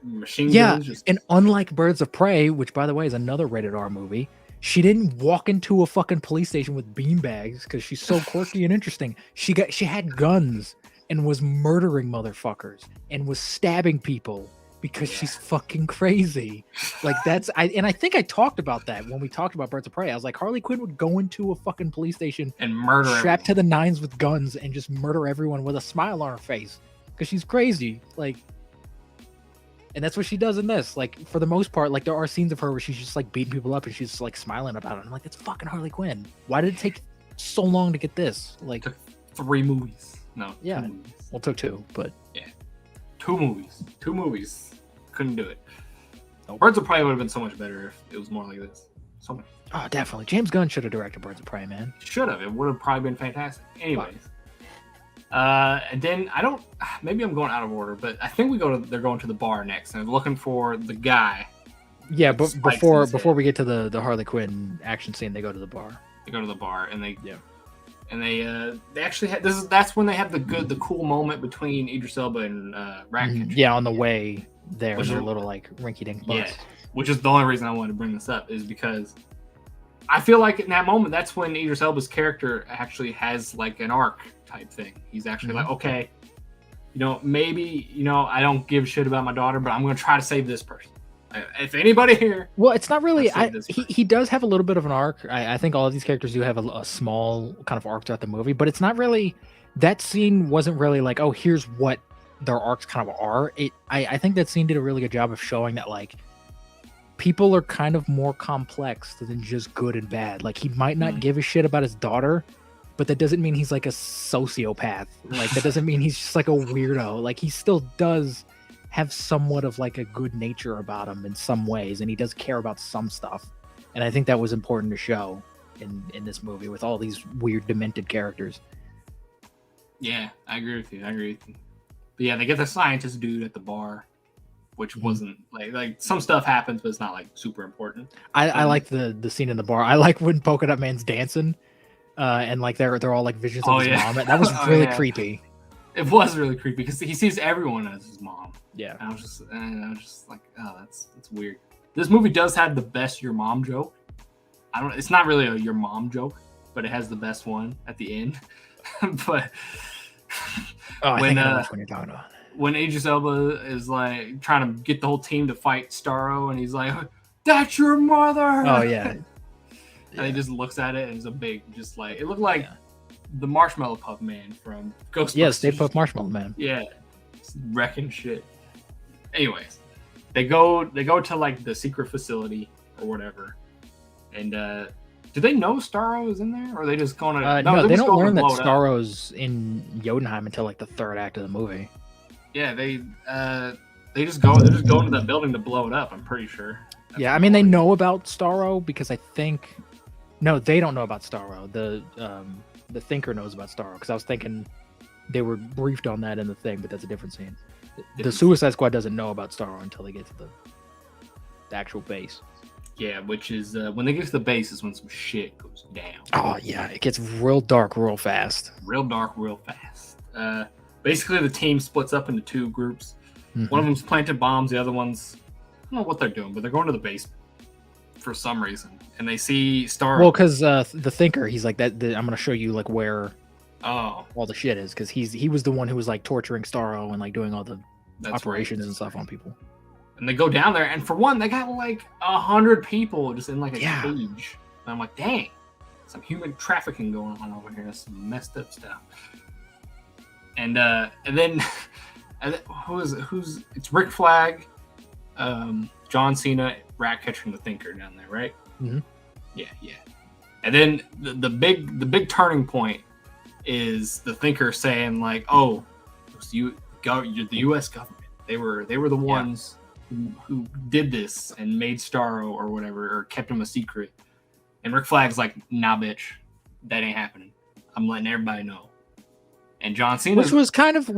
Speaker 1: machine guns.
Speaker 2: And unlike Birds of Prey, which by the way is another rated R movie, she didn't walk into a fucking police station with beanbags because she's so quirky and interesting. She had guns and was murdering motherfuckers and was stabbing people because she's fucking crazy. Like I think I talked about that when we talked about Birds of Prey. I was like, Harley Quinn would go into a fucking police station
Speaker 1: and murder
Speaker 2: strapped to the nines with guns and just murder everyone with a smile on her face because she's crazy. Like, and that's what she does in this. Like, for the most part, like there are scenes of her where she's just like beating people up and she's like smiling about it. I'm like, it's fucking Harley Quinn. Why did it take so long to get this? Like,
Speaker 1: it took 3 movies. No,
Speaker 2: yeah,
Speaker 1: 2 movies.
Speaker 2: Well, it took 2, but
Speaker 1: yeah, 2 movies. Couldn't do it. Nope. Birds of Prey would have been so much better if it was more like this. So much.
Speaker 2: Oh, definitely. James Gunn should have directed Birds of Prey, man.
Speaker 1: Should have. It would have probably been fantastic. Anyways. And then maybe I'm going out of order, but I think they're going to the bar next and they're looking for the guy.
Speaker 2: Yeah, but before we get to the Harley Quinn action scene, they go to the bar.
Speaker 1: They go to the bar and they they actually had that's when they have the cool moment between Idris Elba and Ratcatcher.
Speaker 2: Yeah, on the way there, with their little like rinky-dink bus.
Speaker 1: Yeah, which is the only reason I wanted to bring this up is because I feel like in that moment that's when Idris Elba's character actually has like an arc type thing. He's actually like, okay, maybe I don't give a shit about my daughter, but I'm going to try to save this person. If anybody here,
Speaker 2: well, it's not really. He does have a little bit of an arc. I think all of these characters do have a small kind of arc throughout the movie, but it's not really. That scene wasn't really like, oh, here's what their arcs kind of are. I think that scene did a really good job of showing that like people are kind of more complex than just good and bad. Like he might not give a shit about his daughter, but that doesn't mean he's like a sociopath. Like that doesn't mean he's just like a weirdo. Like he still does have somewhat of like a good nature about him in some ways, and he does care about some stuff. And I think that was important to show in this movie with all these weird demented characters.
Speaker 1: Yeah, I agree with you. But yeah, they get the scientist dude at the bar, which wasn't like some stuff happens, but it's not like super important.
Speaker 2: I like the scene in the bar. I like when Polka Dot Man's dancing. and like they're all like visions
Speaker 1: Oh,
Speaker 2: of his
Speaker 1: yeah.
Speaker 2: mom. That was
Speaker 1: Oh,
Speaker 2: really
Speaker 1: yeah.
Speaker 2: creepy.
Speaker 1: It was really creepy because he sees everyone as his mom.
Speaker 2: Yeah.
Speaker 1: And I was just like, oh, that's weird. This movie does have the best your mom joke. It's not really a your mom joke, but it has the best one at the end. But
Speaker 2: I think I know which one you're talking about.
Speaker 1: When Idris Elba is like trying to get the whole team to fight Starro, and he's like, "That's your mother."
Speaker 2: Oh yeah.
Speaker 1: And he just looks at it, and it's a big, just like it looked like the Marshmallow Puff Man from Ghostbusters.
Speaker 2: Yeah, Stay Puft Marshmallow Man.
Speaker 1: Yeah, just wrecking shit. Anyways, they go to like the secret facility or whatever, and do they know Starro is in there, or are they just going to?
Speaker 2: No, they don't learn that
Speaker 1: blow it up.
Speaker 2: Starro's in Jotunheim until like the third act of the movie.
Speaker 1: Yeah, they just go. They're just going to that building to blow it up. I'm pretty sure.
Speaker 2: Yeah, I mean they know about Starro because I think no, they don't know about Starro. The Thinker knows about Starro because I was thinking they were briefed on that in the thing, but that's a different scene. The Suicide Squad doesn't know about Starro until they get to the actual base.
Speaker 1: Yeah, which is when they get to the base is when some shit goes down.
Speaker 2: Oh yeah, it gets real dark real fast.
Speaker 1: Real dark, real fast. Basically, the team splits up into two groups.
Speaker 2: Mm-hmm.
Speaker 1: One of them's planting bombs. The other one's I don't know what they're doing, but they're going to the basement for some reason, and they see Starro.
Speaker 2: Well, because the Thinker, he's like that. I'm gonna show you like where all the shit is because he was the one who was like torturing Starro and like doing all the operations and stuff on people.
Speaker 1: And they go down there, and for one, they got like 100 people just in like a cage. And I'm like, dang, some human trafficking going on over here. That's some messed up stuff. And then who's it's Rick Flagg, John Cena, Ratcatcher, and the Thinker down there, right?
Speaker 2: Mm-hmm.
Speaker 1: Yeah. And then the big turning point is the Thinker saying like, "Oh, you're the U.S. government. They were the ones who did this and made Starro or whatever, or kept him a secret." And Rick Flagg's like, "Nah, bitch, that ain't happening. I'm letting everybody know." And John Cena,
Speaker 2: which was kind of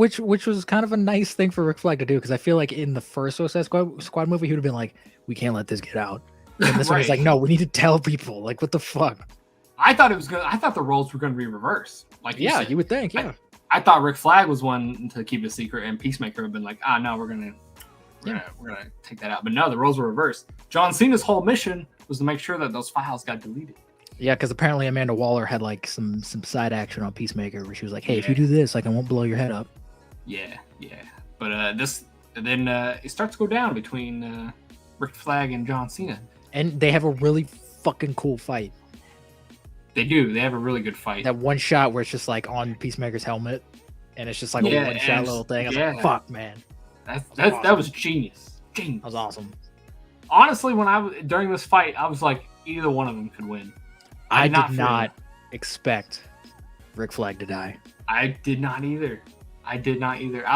Speaker 2: a nice thing for Rick Flag to do because I feel like in the first Suicide Squad movie he would have been like, "We can't let this get out." And this one he's like, "No, we need to tell people." Like, what the fuck?
Speaker 1: I thought the roles were gonna be reversed. Like,
Speaker 2: you would think, yeah.
Speaker 1: I thought Rick Flag was one to keep it secret, and Peacemaker would have been like, no, we're gonna take that out. But no, the roles were reversed. John Cena's whole mission was to make sure that those files got deleted.
Speaker 2: Yeah, because apparently Amanda Waller had like some side action on Peacemaker where she was like, "Hey, if you do this, like I won't blow your head up." Yeah.
Speaker 1: But then it starts to go down between Rick Flag and John Cena,
Speaker 2: and they have a really fucking cool fight.
Speaker 1: They do. They have a really good fight.
Speaker 2: That one shot where it's just like on Peacemaker's helmet, and it's just like a one shot little thing. I was like, "Fuck, man,
Speaker 1: that was genius.
Speaker 2: That was awesome."
Speaker 1: Honestly, during this fight, I was like, either one of them could win.
Speaker 2: I did not expect Rick Flag to die.
Speaker 1: I did not either. I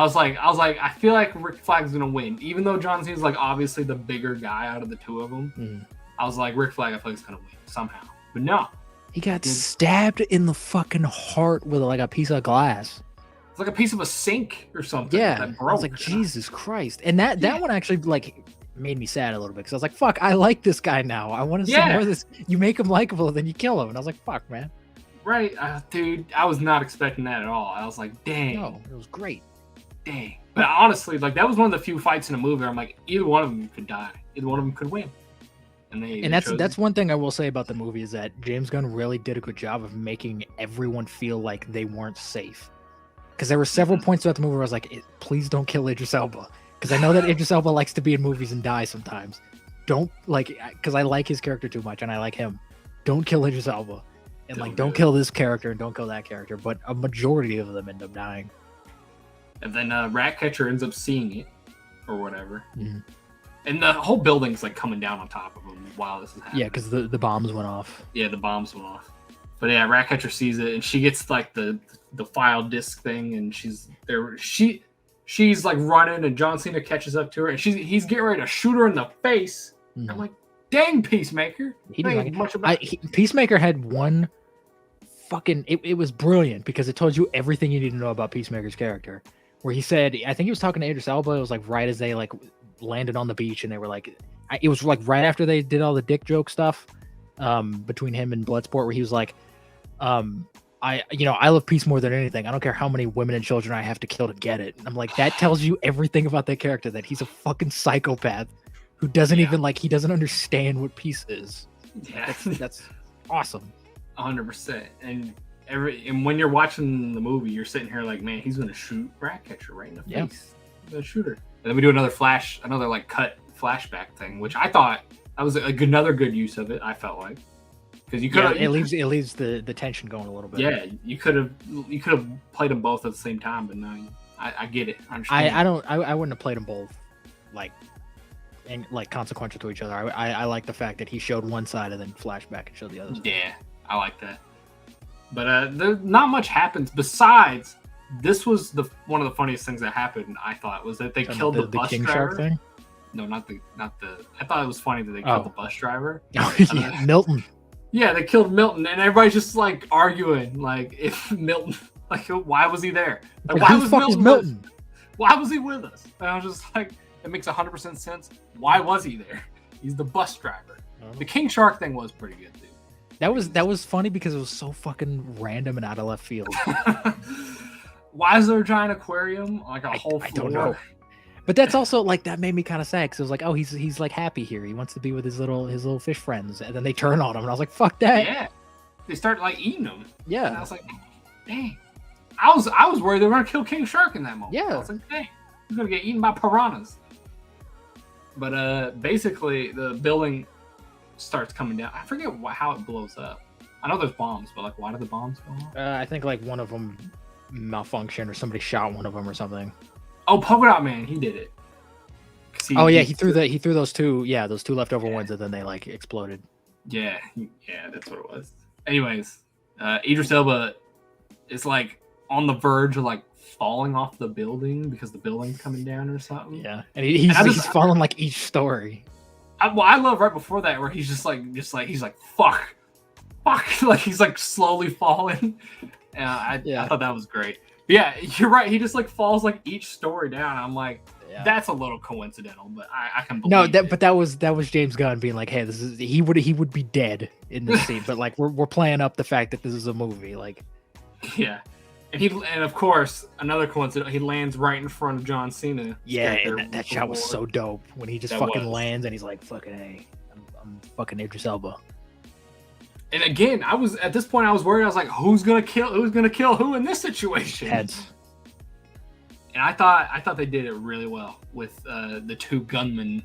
Speaker 1: was like, I feel like Rick Flag's gonna win, even though John Cena's like obviously the bigger guy out of the two of them.
Speaker 2: Mm.
Speaker 1: I was like, Rick Flag, I feel like he's gonna win somehow, but no.
Speaker 2: He got stabbed in the fucking heart with like a piece of glass.
Speaker 1: It's like a piece of a sink or something.
Speaker 2: Yeah,
Speaker 1: that broke.
Speaker 2: I was like, Jesus Christ, and that one actually like made me sad a little bit because I was like, fuck, I like this guy now. I want to see more of this. You make him likable, then you kill him, and I was like, fuck, man.
Speaker 1: Right, dude, I was not expecting that at all. I was like, dang.
Speaker 2: No, it was great.
Speaker 1: Dang. But honestly, like that was one of the few fights in a movie where I'm like, either one of them could die. Either one of them could win. And
Speaker 2: that's one thing I will say about the movie is that James Gunn really did a good job of making everyone feel like they weren't safe. Because there were several points throughout the movie where I was like, please don't kill Idris Elba. Because I know that Idris Elba likes to be in movies and die sometimes. Don't, like, because I like his character too much and I like him. Don't kill Idris Elba. And, don't kill this character and don't kill that character. But a majority of them end up dying.
Speaker 1: And then Ratcatcher ends up seeing it or whatever.
Speaker 2: Mm-hmm.
Speaker 1: And the whole building's, like, coming down on top of him while this is happening.
Speaker 2: Yeah, because the bombs went off.
Speaker 1: Yeah, the bombs went off. But, yeah, Ratcatcher sees it and she gets, like, the file disc thing and she's there. She's like running and John Cena catches up to her and he's getting ready to shoot her in the face. Mm. I'm like, dang, Peacemaker.
Speaker 2: He didn't much about Peacemaker had one fucking it was brilliant because it told you everything you need to know about Peacemaker's character. Where he said, I think he was talking to Idris Elba, it was like right as they like landed on the beach and they were like it was like right after they did all the dick joke stuff between him and Bloodsport where he was like, I love peace more than anything. I don't care how many women and children I have to kill to get it. I'm like, that tells you everything about that character, that he's a fucking psychopath who doesn't even he doesn't understand what peace is.
Speaker 1: Yeah,
Speaker 2: That's awesome.
Speaker 1: 100%. And when you're watching the movie, you're sitting here like, man, he's gonna shoot Ratcatcher right in the face. He's gonna shoot her. And then we do another like cut flashback thing, which I thought that was another good use of it. I felt like, because you could
Speaker 2: it leaves the tension going a little bit.
Speaker 1: Yeah, you could have played them both at the same time, but no, I get it. I understand.
Speaker 2: I wouldn't have played them both like consequential to each other. I like the fact that he showed one side and then flashback and showed the other side.
Speaker 1: Yeah, I like that. But not much happens besides this was one of the funniest things that happened. I thought was that they killed the bus
Speaker 2: King
Speaker 1: driver.
Speaker 2: Shark thing.
Speaker 1: No, not the. I thought it was funny that they killed the bus driver.
Speaker 2: Yeah, Milton.
Speaker 1: Yeah, they killed Milton, and everybody's just like arguing, like if Milton, like why was he there? Like why was Milton? Why was he with us? And I was just like, it makes 100% sense. Why was he there? He's the bus driver. The King Shark thing was pretty good, dude.
Speaker 2: That was funny because it was so fucking random and out of left field.
Speaker 1: Why is there a giant aquarium? Like a whole floor?
Speaker 2: I don't know. But that's also like, that made me kind of sad because it was like, oh, he's like happy here. He wants to be with his little fish friends, and then they turn on him, and I was like, fuck that.
Speaker 1: Yeah, they start like eating him.
Speaker 2: Yeah,
Speaker 1: and I was like, dang. I was worried they were gonna kill King Shark in that moment.
Speaker 2: Yeah,
Speaker 1: I was like, dang, he's gonna get eaten by piranhas. But basically the building starts coming down. I forget how it blows up. I know there's bombs, but like, why did the bombs go off?
Speaker 2: I think like one of them malfunctioned, or somebody shot one of them or something.
Speaker 1: Oh, Polka Dot Man, he did it.
Speaker 2: He threw those two leftover ones, and then they like exploded.
Speaker 1: Yeah, that's what it was. Anyways, Idris Elba is like on the verge of like falling off the building because the building's coming down or something.
Speaker 2: Yeah, and he's falling like each story.
Speaker 1: I love right before that where he's just like he's like fuck, like he's like slowly falling. I thought that was great. But yeah, you're right. He just like falls like each story down. I'm like, that's a little coincidental, but I can believe it.
Speaker 2: But that was James Gunn being like, hey, he would be dead in this scene, but like we're playing up the fact that this is a movie, like.
Speaker 1: Yeah. And of course, another coincidence, he lands right in front of John Cena.
Speaker 2: Yeah, and that shot was so dope when he just lands and he's like, fucking hey, I'm fucking Idris Elba.
Speaker 1: And again, I was at this point I was worried. I was like, who's gonna kill who in this situation?
Speaker 2: Heads.
Speaker 1: And I thought they did it really well with the two gunmen.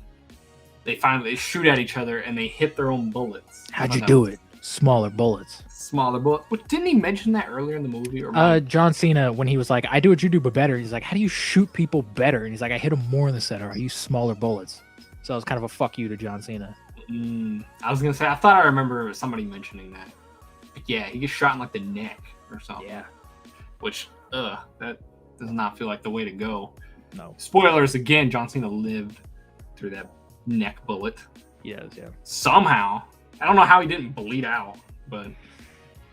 Speaker 1: They shoot at each other and they hit their own bullets.
Speaker 2: How'd you do it? Smaller bullets.
Speaker 1: But didn't he mention that earlier in the movie? Or
Speaker 2: John Cena, when he was like, I do what you do but better, he's like, how do you shoot people better? And he's like, I hit them more in the center. I use smaller bullets. So it was kind of a fuck you to John Cena.
Speaker 1: I was gonna say, I thought I remember somebody mentioning that. But yeah, he gets shot in like the neck or something.
Speaker 2: Yeah.
Speaker 1: Which that does not feel like the way to go.
Speaker 2: No.
Speaker 1: Spoilers again, John Cena lived through that neck bullet.
Speaker 2: Yes, yeah.
Speaker 1: Somehow. I don't know how he didn't bleed out, but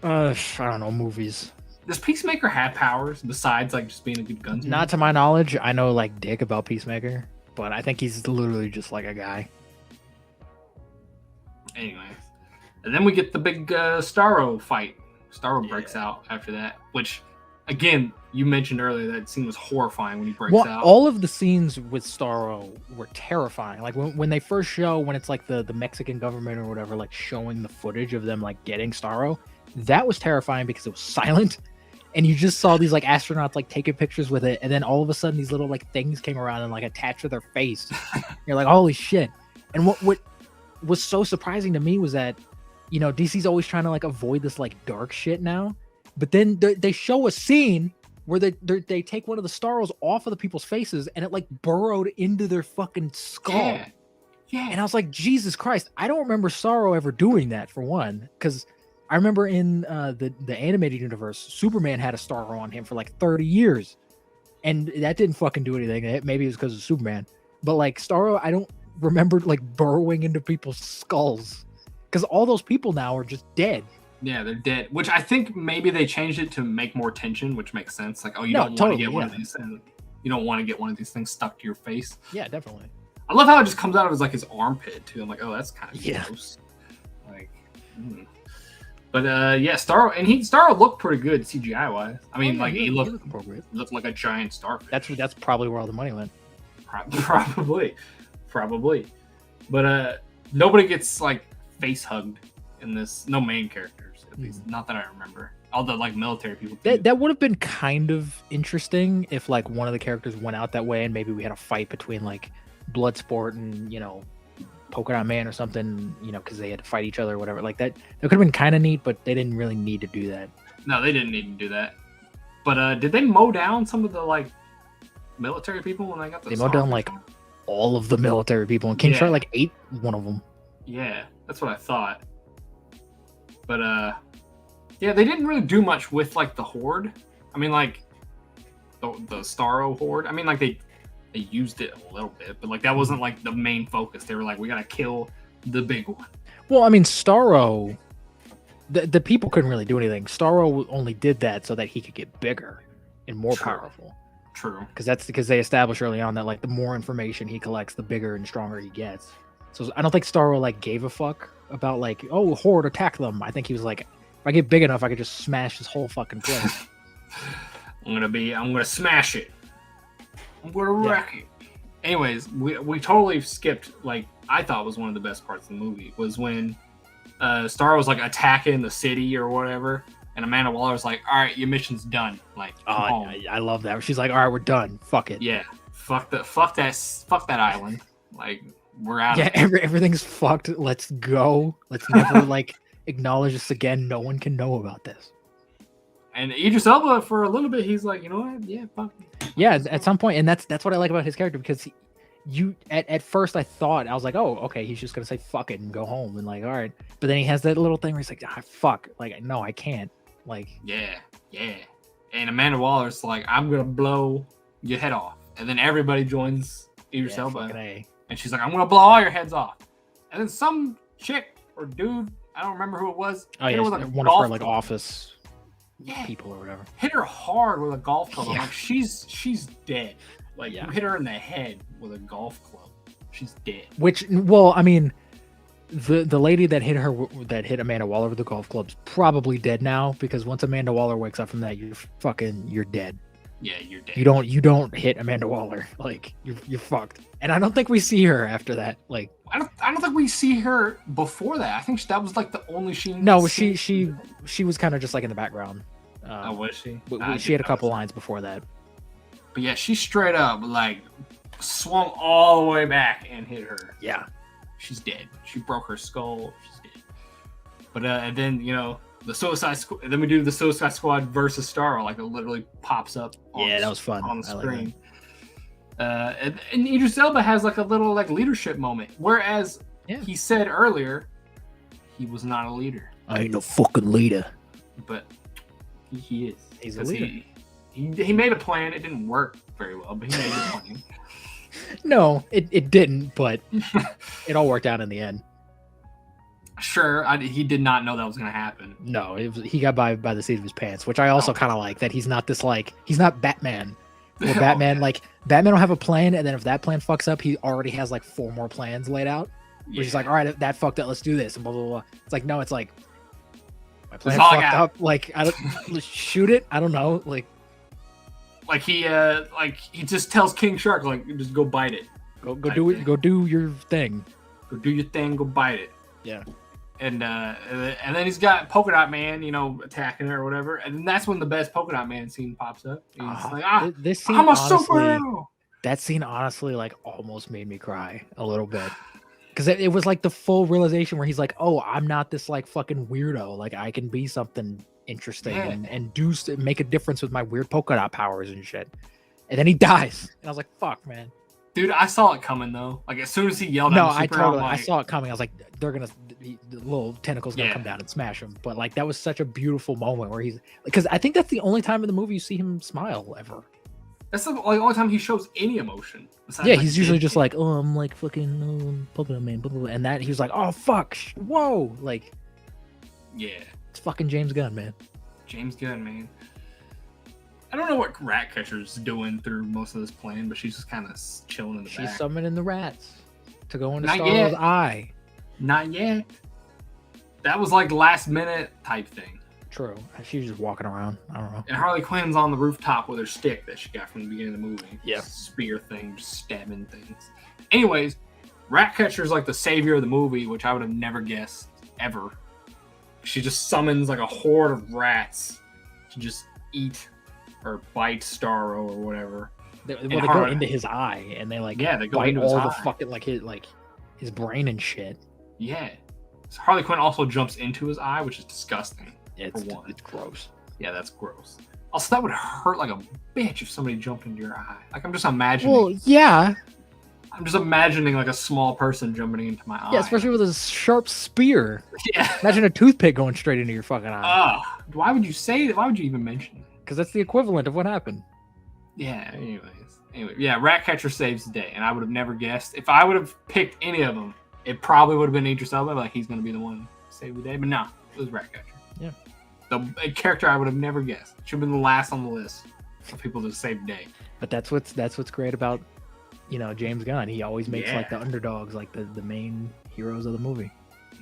Speaker 2: I don't know, movies.
Speaker 1: Does Peacemaker have powers besides like just being a good gunsmith?
Speaker 2: Not to my knowledge. I know like dick about Peacemaker, but I think he's literally just like a guy.
Speaker 1: Anyway, and then we get the big Starro fight. Starro breaks out after that, which, again, you mentioned earlier that scene was horrifying when he breaks out.
Speaker 2: All of the scenes with Starro were terrifying. Like when they first show, when it's like the Mexican government or whatever, like showing the footage of them like getting Starro, that was terrifying because it was silent, and you just saw these like astronauts like taking pictures with it, and then all of a sudden these little like things came around and like attached to their face. You're like, holy shit! And what was so surprising to me was that, you know, DC's always trying to like avoid this like dark shit now, but then they show a scene where they take one of the Starros off of the people's faces and it like burrowed into their fucking skull. Yeah. And I was like, Jesus Christ, I don't remember Starro ever doing that, for one, because I remember in the animated universe, Superman had a Starro on him for like 30 years, and that didn't fucking do anything. Maybe it was because of Superman, but like Starro, I don't remember like burrowing into people's skulls, because all those people now are just dead.
Speaker 1: Yeah, they're dead, which I think maybe they changed it to make more tension, which makes sense. Like, oh, you don't want to get one of these, and you don't want to get one of these things stuck to your face.
Speaker 2: Yeah, definitely.
Speaker 1: I love how it just comes out of his armpit too. I'm like, oh, that's kind of gross. Like, But yeah, Starro looked pretty good CGI wise. I mean, like he looked
Speaker 2: appropriate.
Speaker 1: Looked like a giant starfish.
Speaker 2: That's probably where all the money went.
Speaker 1: Probably. But nobody gets like face hugged in this. No main characters, at least not that I remember. All the like military people.
Speaker 2: That would have been kind of interesting if like one of the characters went out that way and maybe we had a fight between like Bloodsport and Polka Dot Man or something, because they had to fight each other or whatever. Like that could have been kind of neat, but they didn't really need to do that.
Speaker 1: No, they didn't need to do that. But did they mow down some of the like military people when they got the?
Speaker 2: They mowed down like all of the military people, and King Shark like ate one of them.
Speaker 1: Yeah, that's what I thought. But yeah, they didn't really do much with like the Horde. I mean, like the Starro Horde. I mean, like they used it a little bit, but like that wasn't like the main focus. They were like, we gotta kill the big one.
Speaker 2: Well, I mean, Starro, the people couldn't really do anything. Starro only did that so that he could get bigger and more powerful.
Speaker 1: True.
Speaker 2: Because they established early on that like the more information he collects, the bigger and stronger he gets. So I don't think Starro like gave a fuck about like, oh, Horde, attack them. I think he was like, if I get big enough, I could just smash this whole fucking place.
Speaker 1: I'm gonna smash it. I'm gonna wreck it. Anyways, we totally skipped like I thought was one of the best parts of the movie was when Starro was like attacking the city or whatever, and Amanda Waller was like, "All right, your mission's done." Like, come home.
Speaker 2: I love that. She's like, "All right, we're done. Fuck it."
Speaker 1: Yeah, fuck that island. Like, we're out.
Speaker 2: Yeah, everything's fucked. Let's go. Let's never like acknowledge this again. No one can know about this.
Speaker 1: And Idris Elba, for a little bit, he's like, you know what? Yeah, fuck.
Speaker 2: Yeah, at some point, and that's what I like about his character because at first I thought I was like, oh, okay, he's just gonna say fuck it and go home and like, all right. But then he has that little thing where he's like, fuck, like no, I can't. Like,
Speaker 1: yeah. And Amanda Waller's like, I'm gonna blow your head off, and then everybody joins Idris Elba, and she's like, I'm gonna blow all your heads off, and then some chick or dude, I don't remember who it was.
Speaker 2: Oh yeah,
Speaker 1: like
Speaker 2: one of her like office people or whatever.
Speaker 1: Hit her hard with a golf club.
Speaker 2: Yeah.
Speaker 1: Like she's dead. Like you hit her in the head with a golf club. She's dead.
Speaker 2: Which, well, I mean, the lady that hit Amanda Waller with the golf club's probably dead now because once Amanda Waller wakes up from that, you're dead.
Speaker 1: Yeah, you're dead.
Speaker 2: You don't hit Amanda Waller. Like you're fucked. And I don't think we see her after that. Like
Speaker 1: I don't think we see her before that. I think that was like the only scene.
Speaker 2: No, she was kind of just like in the background.
Speaker 1: Was she?
Speaker 2: She had a couple lines before that.
Speaker 1: But yeah, she straight up like swung all the way back and hit her.
Speaker 2: Yeah,
Speaker 1: she's dead. She broke her skull. She's dead. But and then the Suicide Squad. Then we do the Suicide Squad versus Starro. Like it literally pops up.
Speaker 2: That was fun
Speaker 1: on the screen. And Idris Elba has like a little like leadership moment. Whereas he said earlier he was not a leader.
Speaker 2: I ain't no fucking leader.
Speaker 1: But he is.
Speaker 2: He's a leader.
Speaker 1: He made a plan. It didn't work very well, but he made a plan.
Speaker 2: No, it didn't, but it all worked out in the end.
Speaker 1: Sure, he did not know that was going to happen.
Speaker 2: No, he got by the seat of his pants, which I also kind of like that he's not this like he's not Batman. Where Batman like Batman will have a plan, and then if that plan fucks up, he already has like 4 more plans laid out. Where he's like, all right, that fucked up, let's do this, and blah blah blah. It's like no, it's like my plan fucked up. Like I don't shoot it. I don't know. Like he just tells King Shark like just go bite it. Go do it. Go do your thing.
Speaker 1: Go do your thing. Go bite it.
Speaker 2: Yeah.
Speaker 1: And then he's got Polka Dot Man, attacking her or whatever. And then that's when the best Polka Dot Man scene pops up. He's like,
Speaker 2: this scene,
Speaker 1: I'm a
Speaker 2: honestly,
Speaker 1: superhero.
Speaker 2: That scene honestly like almost made me cry a little bit. Because it was like the full realization where he's like, oh, I'm not this like fucking weirdo. Like I can be something interesting and make a difference with my weird polka dot powers and shit. And then he dies. And I was like, fuck, man.
Speaker 1: Dude, I saw it coming though. Like as soon as he yelled
Speaker 2: no,
Speaker 1: at the
Speaker 2: I saw it coming. I was like, the little tentacles gonna come down and smash him. But like that was such a beautiful moment where he's because I think that's the only time in the movie you see him smile ever.
Speaker 1: That's the only time he shows any emotion.
Speaker 2: Yeah, he's usually just like, oh, I'm like fucking polka dot man, blah, blah, blah. And that he was like, oh fuck, whoa, like,
Speaker 1: yeah,
Speaker 2: it's fucking James Gunn, man.
Speaker 1: James Gunn, man. I don't know what Ratcatcher's doing through most of this plan, but she's just kind of chilling in the back.
Speaker 2: She's summoning the rats to go into Starro's eye.
Speaker 1: Not yet. that was like last minute type thing.
Speaker 2: True. She was just walking around. I don't know.
Speaker 1: And Harley Quinn's on the rooftop with her stick that she got from the beginning of the movie.
Speaker 2: Yeah.
Speaker 1: Spear thing, just stabbing things. Anyways, Ratcatcher's like the savior of the movie, which I would have never guessed ever. She just summons like a horde of rats to just eat or bite Starro or whatever.
Speaker 2: They go into his eye and they they go bite into all the fucking his brain and shit.
Speaker 1: Yeah. So Harley Quinn also jumps into his eye, which is disgusting.
Speaker 2: It's gross.
Speaker 1: Yeah, that's gross. Also, that would hurt like a bitch if somebody jumped into your eye. Like, I'm just imagining.
Speaker 2: Well, yeah.
Speaker 1: I'm just imagining like a small person jumping into my eye.
Speaker 2: Yeah, especially with a sharp spear.
Speaker 1: Yeah.
Speaker 2: Imagine a toothpick going straight into your fucking eye.
Speaker 1: Why would you say that? Why would you even mention that?
Speaker 2: Because that's the equivalent of what happened.
Speaker 1: Yeah, Anyway, yeah, Ratcatcher saves the day, and I would have never guessed. If I would have picked any of them, it probably would have been Idris Elba, like he's going to be the one to save the day. But no, it was Ratcatcher.
Speaker 2: Yeah.
Speaker 1: A character I would have never guessed. Should have been the last on the list of people to save the day.
Speaker 2: But that's what's great about, James Gunn. He always makes like the underdogs, like the main heroes of the movie.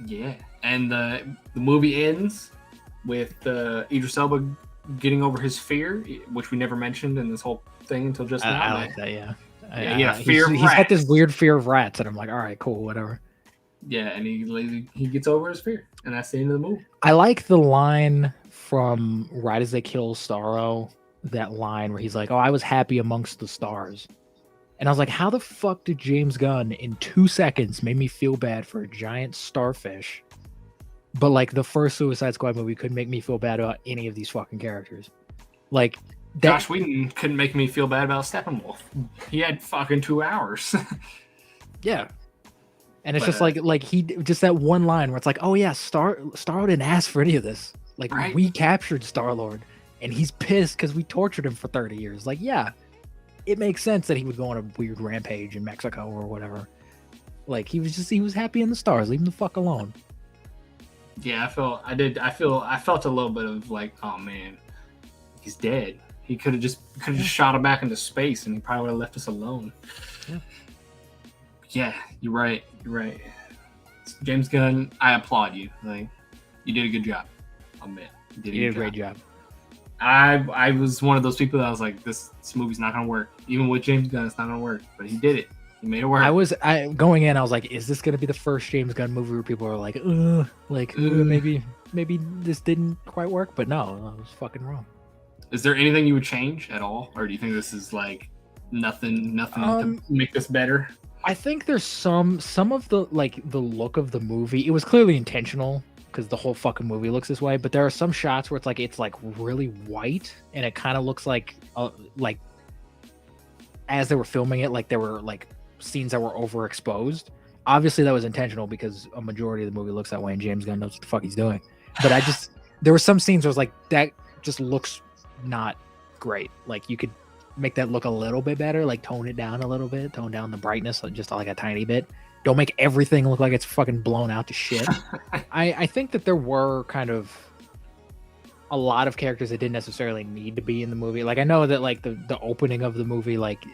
Speaker 1: Yeah, and the movie ends with Idris Elba getting over his fear, which we never mentioned in this whole thing until just now.
Speaker 2: I like that, yeah.
Speaker 1: Yeah, fear of rats.
Speaker 2: He's got this weird fear of rats, and I'm like, all right, cool, whatever.
Speaker 1: Yeah, and he gets over his fear, and that's the end of the movie.
Speaker 2: I like the line from right as they kill Starro, that line where he's like, "Oh, I was happy amongst the stars," and I was like, "How the fuck did James Gunn in 2 seconds make me feel bad for a giant starfish?" But like the first Suicide Squad movie couldn't make me feel bad about any of these fucking characters. Like
Speaker 1: Josh Whedon couldn't make me feel bad about Steppenwolf. He had fucking 2 hours.
Speaker 2: Yeah. And it's just like he just that one line where it's like, oh yeah, Starro didn't ask for any of this. Like we captured Star-Lord and he's pissed because we tortured him for 30 years. Like, yeah, it makes sense that he would go on a weird rampage in Mexico or whatever. Like he was happy in the stars. Leave him the fuck alone.
Speaker 1: Yeah, I felt a little bit of like, oh man, he's dead. He could have just shot him back into space and he probably would have left us alone. Yeah, you're right. James Gunn, I applaud you. Like, you did a good job. I'll admit. You
Speaker 2: did a great job.
Speaker 1: I was one of those people that was like, this movie's not gonna work. Even with James Gunn, it's not gonna work. But he did it. He made it work.
Speaker 2: Going in, I was like, is this gonna be the first James Gunn movie where people are like, maybe this didn't quite work? But no, I was fucking wrong.
Speaker 1: Is there anything you would change at all, or do you think this is like nothing to make this better?
Speaker 2: I think there's some of the look of the movie. It was clearly intentional because the whole fucking movie looks this way. But there are some shots where it's really white, and it kind of looks like as they were filming it, like there were like scenes that were overexposed. Obviously, that was intentional because a majority of the movie looks that way, and James Gunn knows what the fuck he's doing. But there were some scenes where I was like, that just looks not great. Like you could make that look a little bit better, like tone it down a little bit, tone down the brightness just like a tiny bit. Don't make everything look like it's fucking blown out to shit. I think that there were kind of a lot of characters that didn't necessarily need to be in the movie. Like I know that like the opening of the movie, like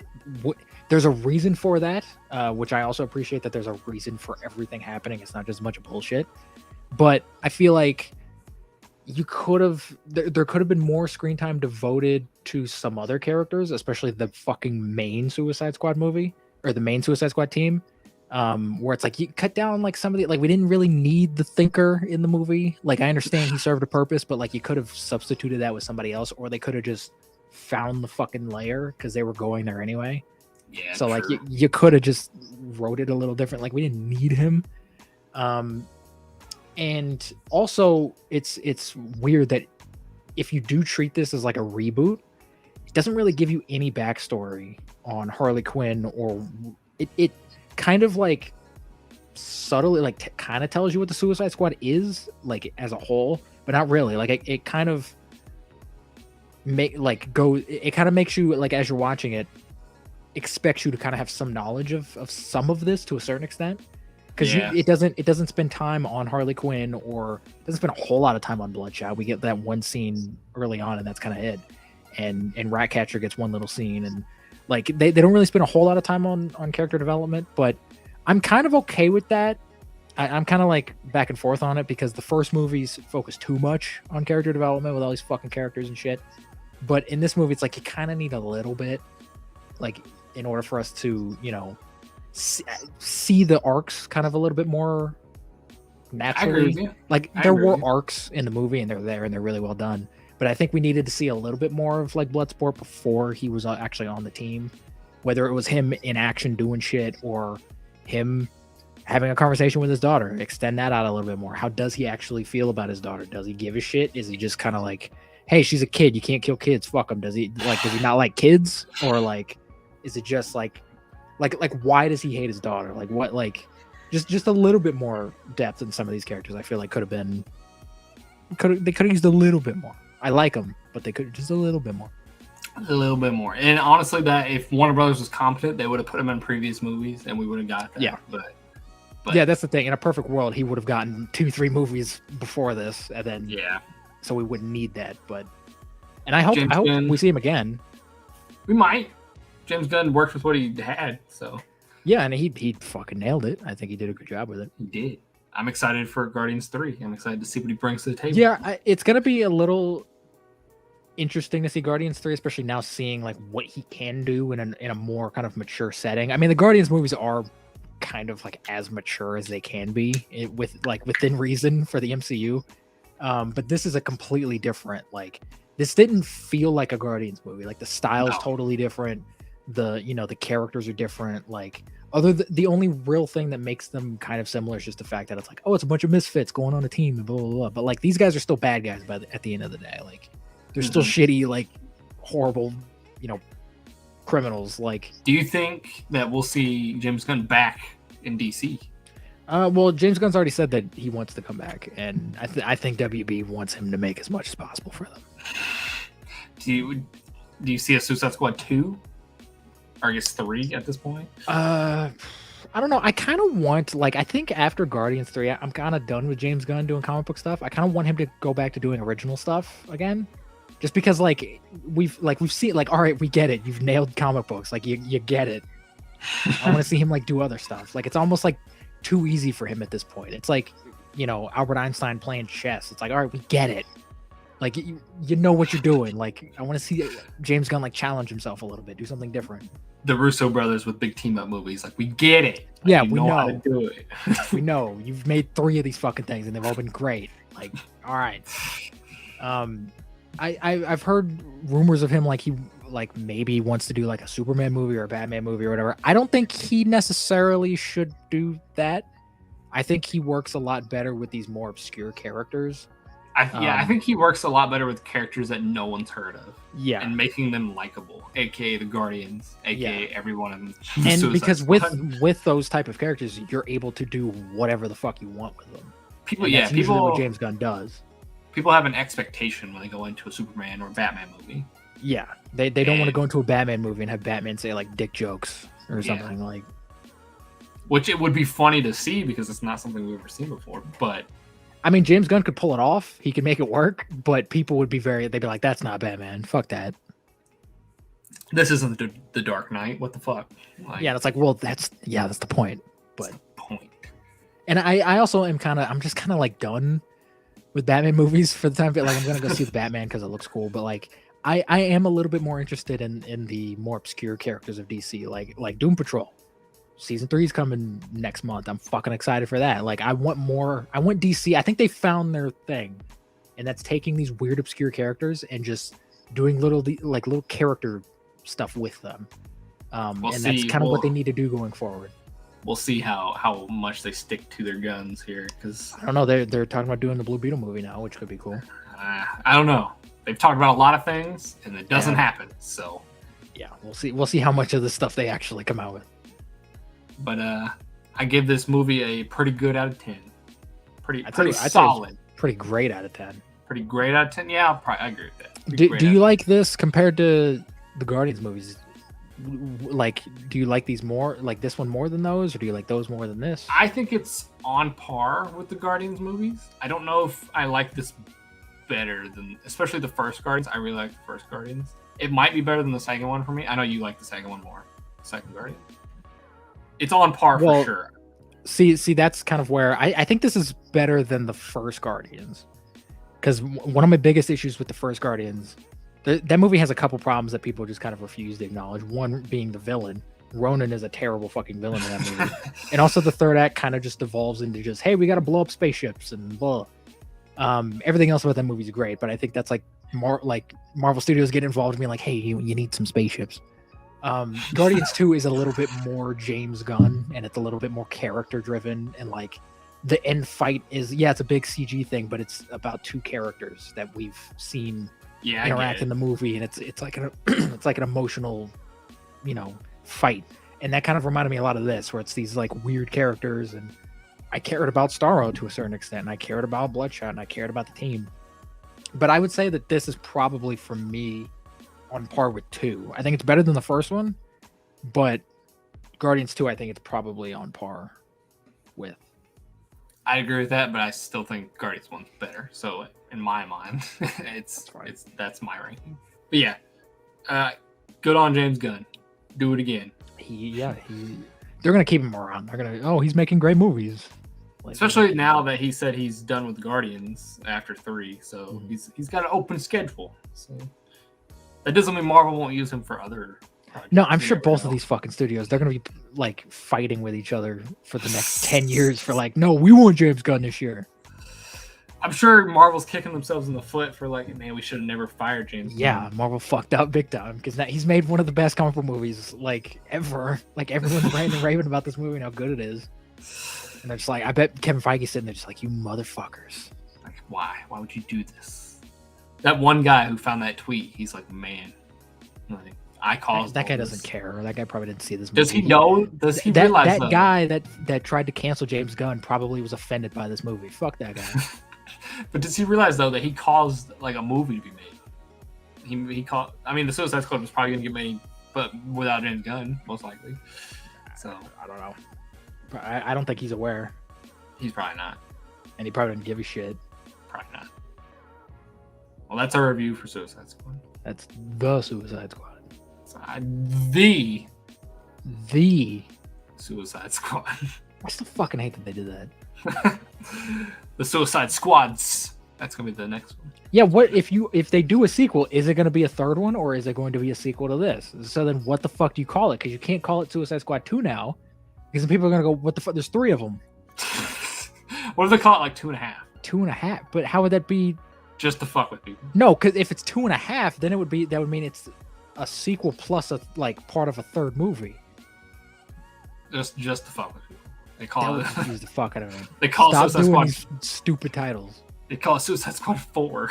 Speaker 2: there's a reason for that, which I also appreciate that there's a reason for everything happening. It's not just a bunch of bullshit. But I feel like there could have been more screen time devoted to some other characters, especially the fucking main Suicide Squad movie or the main Suicide Squad team, where it's like you cut down like some of the, like we didn't really need the Thinker in the movie. Like I understand he served a purpose, but like you could have substituted that with somebody else, or they could have just found the fucking lair because they were going there anyway. Yeah. So like you could have just wrote it a little different. Like we didn't need him. And also, it's weird that if you do treat this as like a reboot, it doesn't really give you any backstory on Harley Quinn, or it kind of like subtly like kind of tells you what the Suicide Squad is like as a whole, but not really. Like it kind of it kind of makes you like as you're watching it, expects you to kind of have some knowledge of some of this to a certain extent. Because it doesn't spend time on Harley Quinn, or doesn't spend a whole lot of time on Bloodshot. We get that one scene early on, and that's kind of it. And Ratcatcher gets one little scene, and like they don't really spend a whole lot of time on character development. But I'm kind of okay with that, I'm kind of like back and forth on it because the first movies focus too much on character development with all these fucking characters and shit. But in this movie, it's like you kind of need a little bit, like, in order for us to, you know, see the arcs kind of a little bit more naturally. Like, there were arcs in the movie, and they're there, and they're really well done. But I think we needed to see a little bit more of like Bloodsport before he was actually on the team, whether it was him in action doing shit or him having a conversation with his daughter. Extend that out a little bit more. How does he actually feel about his daughter? Does he give a shit? Is he just kind of like, hey, she's a kid, you can't kill kids, fuck him? Does he not like kids? Or like, is it just like why does he hate his daughter? Like, what, like, just a little bit more depth in some of these characters. I feel like they could have used a little bit more. I like them, but they could just a little bit more.
Speaker 1: A little bit more. And honestly, that if Warner Brothers was competent, they would have put him in previous movies and we would have got that.
Speaker 2: Yeah.
Speaker 1: But
Speaker 2: yeah, that's the thing. In a perfect world, he would have gotten 2-3 movies before this, and then so we wouldn't need that. But and I hope we see him again.
Speaker 1: We might. James Gunn worked with what he had, so
Speaker 2: yeah, and he fucking nailed it. I think he did a good job with it.
Speaker 1: He did. I'm excited for Guardians 3. I'm excited to see what he brings to the table.
Speaker 2: Yeah, it's gonna be a little interesting to see Guardians 3, especially now seeing like what he can do in a more kind of mature setting. I mean, the Guardians movies are kind of like as mature as they can be within reason for the MCU. But this is a completely different, like, this didn't feel like a Guardians movie. Like, the style is totally different. The characters are different. Like, the only real thing that makes them kind of similar is just the fact that it's like, oh, it's a bunch of misfits going on a team and blah blah blah. But like, these guys are still bad guys at the end of the day. Like, they're still shitty, like, horrible, criminals. Like,
Speaker 1: do you think that we'll see James Gunn back in DC?
Speaker 2: Well, James Gunn's already said that he wants to come back, and I think WB wants him to make as much as possible for them.
Speaker 1: Do you see a Suicide Squad 2? Or I guess 3 at this point?
Speaker 2: I don't know. I kind of want, like, I think after Guardians 3, I'm kind of done with James Gunn doing comic book stuff. I kind of want him to go back to doing original stuff again. Just because, like, we've seen, like, all right, we get it. You've nailed comic books. Like, you get it. I want to see him, like, do other stuff. Like, it's almost, like, too easy for him at this point. It's like, Albert Einstein playing chess. It's like, all right, we get it. Like, you know what you're doing. Like, I want to see James Gunn, like, challenge himself a little bit, do something different.
Speaker 1: The Russo brothers with big team up movies. Like, we get it. Like,
Speaker 2: yeah, we know
Speaker 1: how to do it.
Speaker 2: We know. You've made 3 of these fucking things, and they've all been great. Like, all right. I've heard rumors of him, like, he maybe wants to do like a Superman movie or a Batman movie or whatever. I don't think he necessarily should do that. I think he works a lot better with these more obscure characters.
Speaker 1: I think he works a lot better with characters that no one's heard of.
Speaker 2: Yeah,
Speaker 1: and making them likable, aka the Guardians, aka everyone in the
Speaker 2: and
Speaker 1: Suicide
Speaker 2: because
Speaker 1: Squad.
Speaker 2: with those type of characters, you're able to do whatever the fuck you want with them.
Speaker 1: People,
Speaker 2: that's usually what James Gunn does.
Speaker 1: People have an expectation when they go into a Superman or Batman movie.
Speaker 2: Yeah, they don't want to go into a Batman movie and have Batman say like dick jokes or something like.
Speaker 1: Which it would be funny to see because it's not something we've ever seen before. But
Speaker 2: I mean, James Gunn could pull it off. He could make it work, but people would be they'd be like, "That's not Batman. Fuck that."
Speaker 1: This isn't the Dark Knight. What the fuck?
Speaker 2: Like, yeah, it's like, well, that's the point. But
Speaker 1: the point.
Speaker 2: And I also I'm just kind of like done with Batman movies for the time. But like, I'm gonna go see the Batman because it looks cool. But like, I am a little bit more interested in the more obscure characters of DC, like Doom Patrol. Season 3 is coming next month. I'm fucking excited for that. Like, I want more. I want DC. I think they found their thing, and that's taking these weird obscure characters and just doing little character stuff with them. That's kind of what they need to do going forward.
Speaker 1: We'll see how much they stick to their guns here, because
Speaker 2: I don't know. They're talking about doing the Blue Beetle movie now, which could be cool.
Speaker 1: I don't know. They've talked about a lot of things, and it doesn't happen. So
Speaker 2: yeah, we'll see. We'll see how much of the stuff they actually come out with.
Speaker 1: But I give this movie a pretty good out of 10. Pretty
Speaker 2: I'd
Speaker 1: solid.
Speaker 2: Pretty great out of 10.
Speaker 1: Pretty great out of 10. Yeah, I agree with that.
Speaker 2: Do you like this compared to the Guardians movies? Like, do you like these more, like this one more than those, or do you like those more than this?
Speaker 1: I think it's on par with the Guardians movies. I don't know if I like this better than, especially the first Guardians. I really like the first Guardians. It might be better than the second one for me. I know you like the second one more. Second Guardian. It's on par for sure.
Speaker 2: See, that's kind of where I think this is better than the first Guardians. Because one of my biggest issues with the first Guardians, that movie has a couple problems that people just kind of refuse to acknowledge. One being the villain. Ronan is a terrible fucking villain in that movie. And also the third act kind of just devolves into just, hey, we got to blow up spaceships and blah. Everything else about that movie is great, but I think that's like more like Marvel Studios get involved and being like, hey, you need some spaceships. Guardians 2 is a little bit more James Gunn, and it's a little bit more character driven, and like the end fight is, it's a big CG thing, but it's about two characters that we've seen interact in the movie, and it's like an it's like an emotional, fight. And that kind of reminded me a lot of this, where it's these like weird characters, and I cared about Starro to a certain extent, and I cared about Bloodshot, and I cared about the team. But I would say that this is probably, for me, on par with 2. I think it's better than the first one, but Guardians 2, I think it's probably on par with.
Speaker 1: I agree with that, but I still think Guardians 1's better. So in my mind, that's my ranking. But yeah, good on James Gunn. Do it again.
Speaker 2: They're gonna keep him around. They're gonna, he's making great movies.
Speaker 1: Especially now that he said he's done with Guardians after 3, so he's got an open schedule. So that doesn't mean Marvel won't use him for other projects.
Speaker 2: No, I'm sure both of these fucking studios, they're gonna be like fighting with each other for the next 10 years for like, no, we want James Gunn this year.
Speaker 1: I'm sure Marvel's kicking themselves in the foot for like, man, we should have never fired James Gunn.
Speaker 2: Yeah, Marvel fucked up big time, because now he's made one of the best comic book movies like ever. Like everyone's ranting and raving about this movie and how good it is. And they're just like, I bet Kevin Feige's sitting there just like, you motherfuckers.
Speaker 1: Like, why? Why would you do this? That one guy who found that tweet, he's like, man, like, I caused
Speaker 2: that guy
Speaker 1: this.
Speaker 2: doesn't care. That guy probably didn't see this movie.
Speaker 1: Does he know? Does he realize
Speaker 2: that guy that tried to cancel James Gunn probably was offended by this movie? Fuck that guy.
Speaker 1: But does he realize though that he caused like a movie to be made? He caused. I mean, the Suicide Squad was probably going to get made, but without James Gunn, most likely. So
Speaker 2: I don't know. I don't think he's aware.
Speaker 1: He's probably not,
Speaker 2: and he probably didn't give a shit.
Speaker 1: Probably not. Well, that's our review for Suicide Squad.
Speaker 2: That's the Suicide Squad.
Speaker 1: The Suicide Squad.
Speaker 2: I still fucking hate that they did that.
Speaker 1: The Suicide Squads. That's gonna be the next one.
Speaker 2: Yeah, what if they do a sequel? Is it going to be a third one, or is it going to be a sequel to this? So then, what the fuck do you call it? Because you can't call it Suicide Squad 2 now, because people are going to go, "What the fuck?" There's 3 of them.
Speaker 1: What if they call it like 2.5?
Speaker 2: 2.5. But how would that be?
Speaker 1: Just to fuck with people.
Speaker 2: No, because if it's 2.5, then that would mean it's a sequel plus a like part of a third movie.
Speaker 1: Just to fuck with people. They call it.
Speaker 2: Confuse the fuck out of it.
Speaker 1: They call
Speaker 2: Stop
Speaker 1: Suicide
Speaker 2: doing
Speaker 1: Squad
Speaker 2: these stupid titles.
Speaker 1: They call it Suicide Squad 4.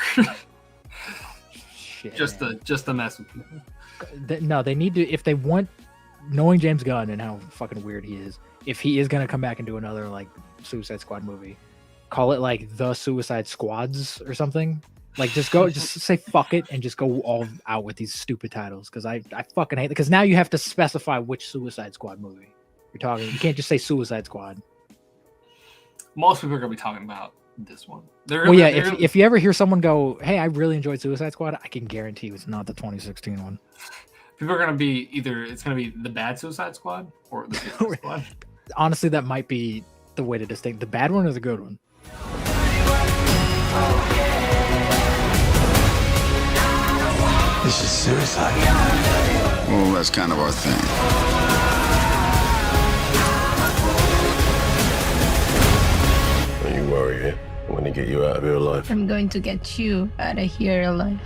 Speaker 2: Shit,
Speaker 1: just to mess with people.
Speaker 2: No, they need to, if they want, knowing James Gunn and how fucking weird he is, if he is gonna come back and do another like Suicide Squad movie, call it like the Suicide Squads or something. Like just say fuck it and just go all out with these stupid titles, because I fucking hate it, because now you have to specify which Suicide Squad movie you're talking. You can't just say Suicide Squad.
Speaker 1: Most people are gonna be talking about this one.
Speaker 2: If you ever hear someone go, "Hey, I really enjoyed Suicide Squad," I can guarantee you it's not the 2016 one.
Speaker 1: People are gonna be it's gonna be the bad Suicide Squad or the Suicide Squad.
Speaker 2: Honestly, that might be the way to distinct the bad one or the good one.
Speaker 4: This is suicide.
Speaker 5: Well, that's kind of our thing.
Speaker 4: Don't you worry, eh? I'm gonna get you out of here alive.
Speaker 6: I'm going to get you out of here alive.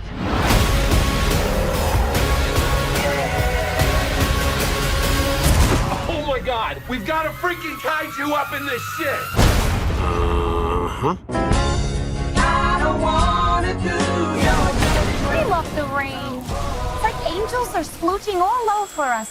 Speaker 3: Oh my god! We've got a freaking kaiju up in this shit!
Speaker 4: Uh-huh.
Speaker 8: We love the rain. It's like angels are splooching all over us.